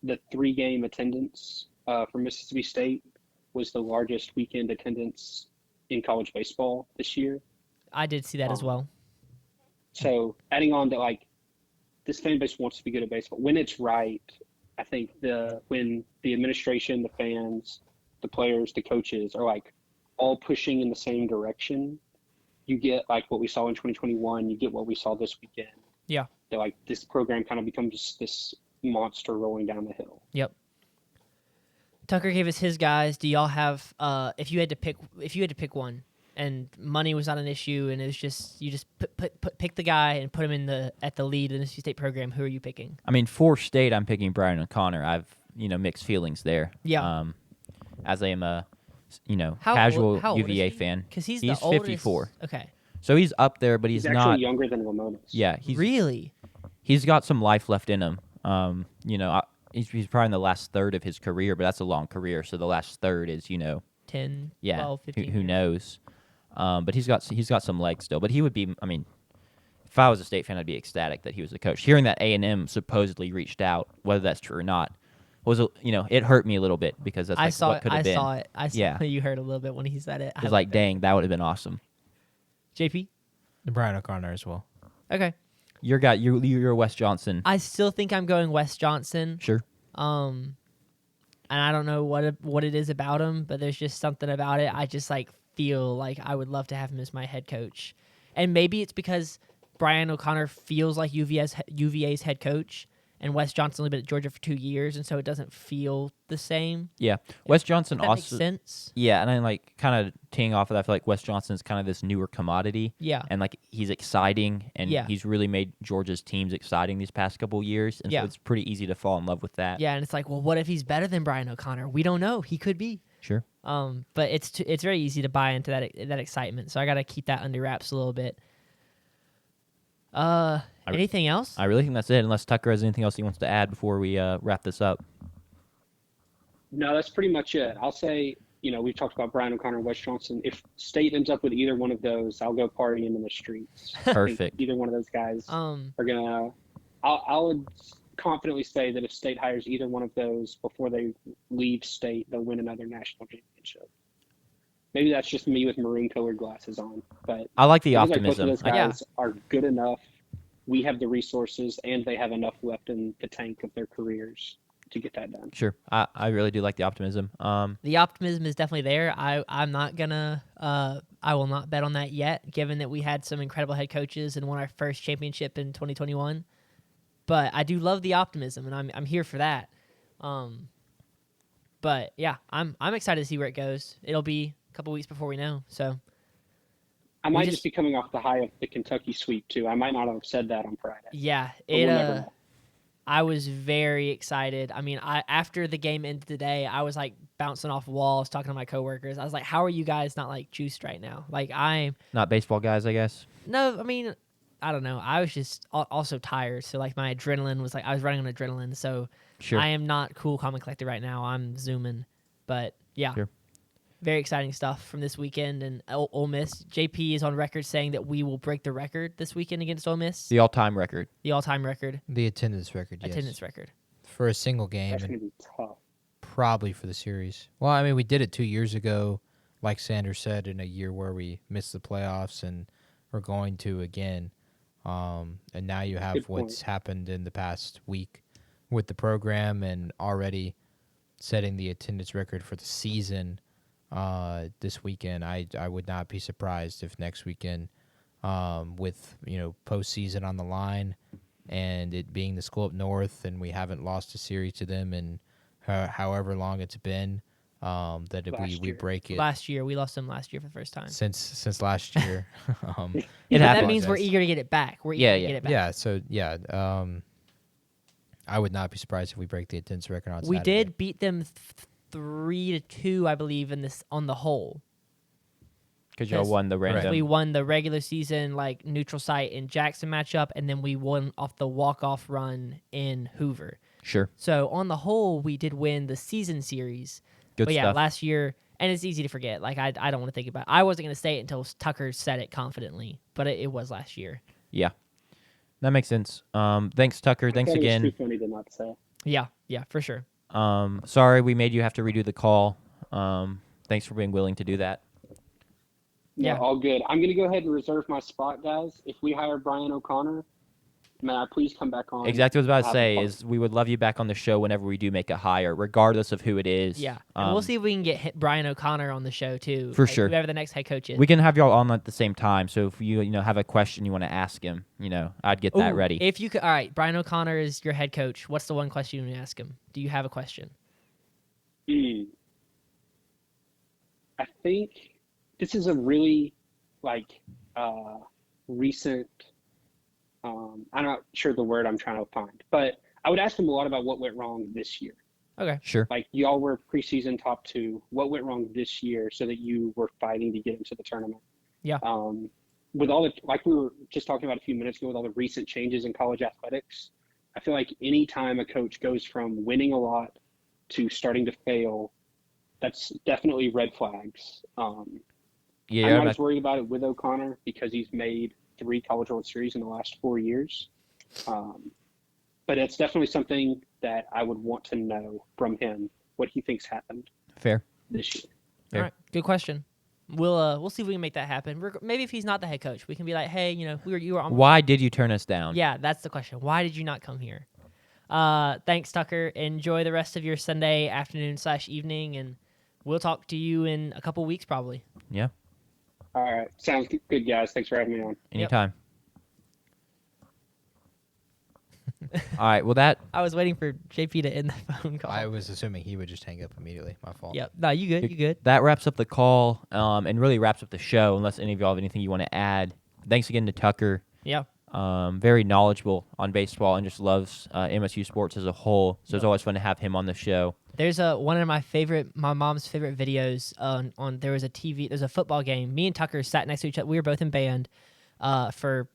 the 3-game attendance for Mississippi State was the largest weekend attendance in college baseball this year. I did see that as well. So adding on that, like, this fan base wants to be good at baseball. When it's right, I think when the administration, the fans, the players, the coaches are like all pushing in the same direction, you get like what we saw in 2021. You get what we saw this weekend. Yeah. That like this program kind of becomes this monster rolling down the hill. Yep. Tucker gave us his guys. Do y'all have if you had to pick one and money was not an issue and it was just you just pick the guy and put him at the lead in the NC State program, who are you picking? I mean, for State, I'm picking Brian O'Connor. I've mixed feelings there. Yeah. As I am a How casual old UVA is he? fan. Because he's 54. Okay. So he's up there, but he's actually not younger than Lamonis. Yeah, Really? He's got some life left in him. He's probably in the last third of his career, but that's a long career. So the last third is 10, yeah, 12, 15 who years. knows? But he's got some legs still. But he would be. I mean, if I was a State fan, I'd be ecstatic that he was the coach. Hearing that A&M supposedly reached out, whether that's true or not, it hurt me a little bit because that's like what could have been. I saw Yeah. you heard a little bit when he said it. It was like, dang, that would have been awesome. JP? Brian O'Connor as well. Okay. You're Wes Johnson. I still think I'm going Wes Johnson. Sure. And I don't know what it is about him, but there's just something about it. I just like feel like I would love to have him as my head coach. And maybe it's because Brian O'Connor feels like UVA's head coach, and Wes Johnson only been at Georgia for 2 years, and so it doesn't feel the same. Yeah. Wes Johnson That also. makes sense. Yeah, and I like kind of teeing off of that. I feel like Wes Johnson's kind of this newer commodity. Yeah. And like he's exciting, and Yeah. he's really made Georgia's teams exciting these past couple years, and Yeah. so it's pretty easy to fall in love with that. Yeah, and it's like, well, what if he's better than Brian O'Connor? We don't know. He could be. Sure. But it's very easy to buy into that excitement. So I got to keep that under wraps a little bit. Anything else? I really think that's it, unless Tucker has anything else he wants to add before we wrap this up. No, that's pretty much it. I'll say, we've talked about Brian O'Connor and Wes Johnson. If State ends up with either one of those, I'll go partying in the streets. I think Perfect. either one of those guys are gonna. I would confidently say that if State hires either one of those before they leave State, they'll win another national championship. Maybe that's just me with maroon-colored glasses on, but I like the it feels optimism. Like both of those guys are good enough. We have the resources, and they have enough left in the tank of their careers to get that done. Sure. I really do like the optimism. The optimism is definitely there. I'm not gonna. I will not bet on that yet, given that we had some incredible head coaches and won our first championship in 2021. But I do love the optimism, and I'm here for that. But yeah, I'm excited to see where it goes. It'll be a couple weeks before we know. So I might just be coming off the high of the Kentucky sweep too. I might not have said that on Friday. yeah, But we'll never know. I was very excited. I mean, after the game ended today, I was like bouncing off walls, talking to my coworkers. I was like, "How are you guys not like juiced right now?" Like Not baseball guys, I guess. No, I mean, I don't know. I was just also tired, so like my adrenaline was like I was running on adrenaline. So Sure. I am not cool, calm, and collected right now. I'm zooming, but yeah, Sure. very exciting stuff from this weekend. And Ole Miss, JP is on record saying that we will break the record this weekend against Ole Miss, The all-time record. the all-time record, The attendance record, yes. attendance record. For a single game, That's and going to be tough. probably for the series. Well, I mean, we did it 2 years ago, like Sanders said, in a year where we missed the playoffs, and we're going to again. And now you have Good what's point. happened in the past week. with the program and already setting the attendance record for the season this weekend. I would not be surprised if next weekend, with postseason on the line and it being the school up north, and we haven't lost a series to them in however long it's been, that if we break it Last year, we lost them last year for the first time. since last year. It That happens. means we're eager to get it back. We're eager Yeah, to yeah. get it back. Yeah, so I would not be surprised if we break the attendance record on We Saturday. did beat them 3-2, I believe, in this on the whole. Because y'all won the random. We won the regular season like neutral site in Jackson matchup, and then we won off the walk-off run in Hoover. Sure. So on the whole, we did win the season series. Good But yeah, stuff. last year, and it's easy to forget. Like I don't want to think about it. I wasn't going to say it until Tucker said it confidently, but it was last year. Yeah. That makes sense. Thanks, Tucker. Thanks I thought it was again. too funny to not say. Yeah, for sure. Sorry we made you have to redo the call. Thanks for being willing to do that. Yeah. No, all good. I'm going to go ahead and reserve my spot, guys. If we hire Brian O'Connor, may I please come back on? Exactly what I was about to Have say fun. is we would love you back on the show whenever we do make a hire, regardless of who it is. Yeah, and we'll see if we can get Brian O'Connor on the show too. For sure. Whoever the next head coach is. We can have y'all on at the same time. So if you have a question you want to ask him, I'd get that Ooh, ready. If you could, all right. Brian O'Connor is your head coach. What's the one question you want to ask him? Do you have a question? I think this is a really recent. I'm not sure the word I'm trying to find, but I would ask him a lot about what went wrong this year. Okay. Sure. Like y'all were preseason top 2. What went wrong this year so that you were fighting to get into the tournament? Yeah. With all the, like we were just talking about a few minutes ago, with all the recent changes in college athletics, I feel like any time a coach goes from winning a lot to starting to fail, that's definitely red flags. Yeah. I'm not as worried about it with O'Connor because he's made 3 College World Series in the last 4 years. But it's definitely something that I would want to know from him, what he thinks happened Fair. this year. Fair. All right. Good question. We'll see if we can make that happen. Maybe if he's not the head coach, we can be like, hey, you were on. Why did you turn us down? Yeah, that's the question. Why did you not come here? Thanks, Tucker. Enjoy the rest of your Sunday afternoon/evening, and we'll talk to you in a couple weeks probably. Yeah. All right. Sounds good, guys. Thanks for having me on. Anytime. All right. Well, that. I was waiting for JP to end the phone call. I was assuming he would just hang up immediately. My fault. Yep. No, you good. You good. That wraps up the call, and really wraps up the show. Unless any of y'all have anything you want to add. Thanks again to Tucker. Yeah. Very knowledgeable on baseball and just loves MSU sports as a whole. So it's always fun to have him on the show. There's one of my mom's favorite videos on there was a TV. There's a football game. Me and Tucker sat next to each other. We were both in band for,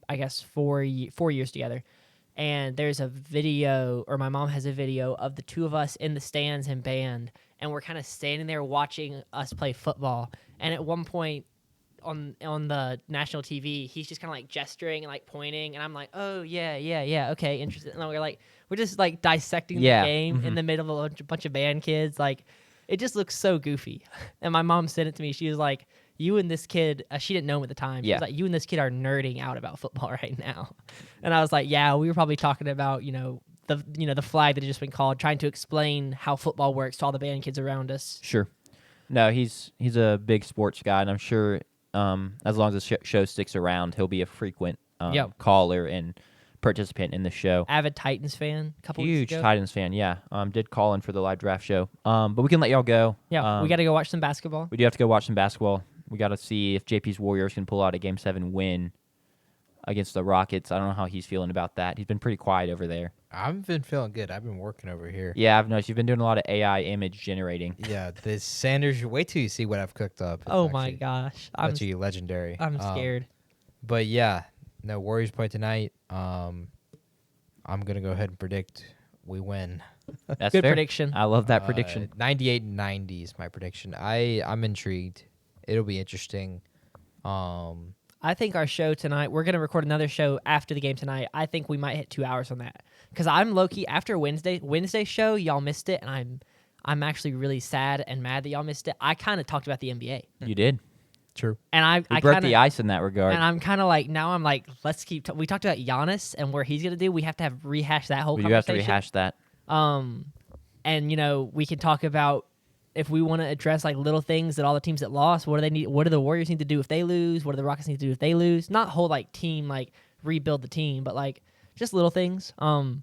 I guess, 4 years together. And there's a video, or my mom has a video of the two of us in the stands in band, and we're kind of standing there watching us play football. And at one point on the national TV, he's just kind of like gesturing and like pointing, and I'm like, oh yeah, okay, interesting. And we're just like dissecting the game in the middle of a bunch of band kids. Like, it just looks so goofy. And my mom sent it to me. She was like, you and this kid, she didn't know him at the time. She Yeah. was like, you and this kid are nerding out about football right now. And I was like, yeah, we were probably talking about, the flag that had just been called, trying to explain how football works to all the band kids around us. Sure. No, he's a big sports guy, and I'm sure as long as the show sticks around, he'll be a frequent caller and participant in the show. Avid Titans fan. A couple Huge weeks ago. Titans fan, yeah. Did call in for the live draft show. But we can let y'all go. Yeah, we got to go watch some basketball. We do have to go watch some basketball. We got to see if JP's Warriors can pull out a Game 7 win against the Rockets. I don't know how he's feeling about that. He's been pretty quiet over there. I've been feeling good. I've been working over here. Yeah, I've noticed you've been doing a lot of AI image generating. Yeah, this Sanders. Wait till you see what I've cooked up. It's Oh my actually gosh, I'm actually legendary. scared. But yeah, no, Warriors play tonight. I'm gonna go ahead and predict we win. That's Good fair. prediction. I love that prediction. 98-90 is my prediction. I'm intrigued. It'll be interesting. I think our show tonight, we're going to record another show after the game tonight. I think we might hit 2 hours on that. Because I'm low-key, after Wednesday's show, y'all missed it, and I'm actually really sad and mad that y'all missed it. I kind of talked about the NBA. You did. True. And We I broke kind the of ice in that regard. and I'm kind of like now I'm like let's keep. We talked about Giannis and where he's gonna do. We have to have rehash that whole We do have to conversation. rehash that. And we can talk about if we want to address like little things that all the teams that lost. What do they need? What do the Warriors need to do if they lose? What do the Rockets need to do if they lose? Not whole like team like rebuild the team, but like just little things.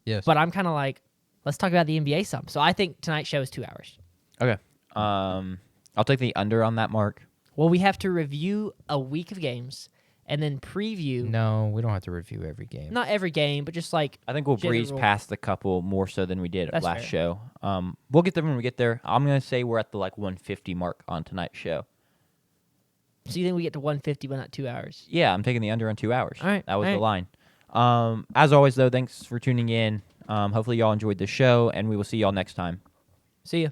Yes. But I'm kind of like let's talk about the NBA some. So I think tonight's show is 2 hours. Okay. I'll take the under on that mark. Well, we have to review a week of games and then preview. No, we don't have to review every game. Not every game, but just like I think we'll breeze general. past the couple more so than we did That's last fair. show. We'll get there when we get there. I'm gonna say we're at the like 150 mark on tonight's show. So you think we get to 150 but not 2 hours? Yeah, I'm taking the under on 2 hours. All right, That was all the right. line. As always, though, thanks for tuning in. Hopefully, y'all enjoyed the show, and we will see y'all next time. See ya.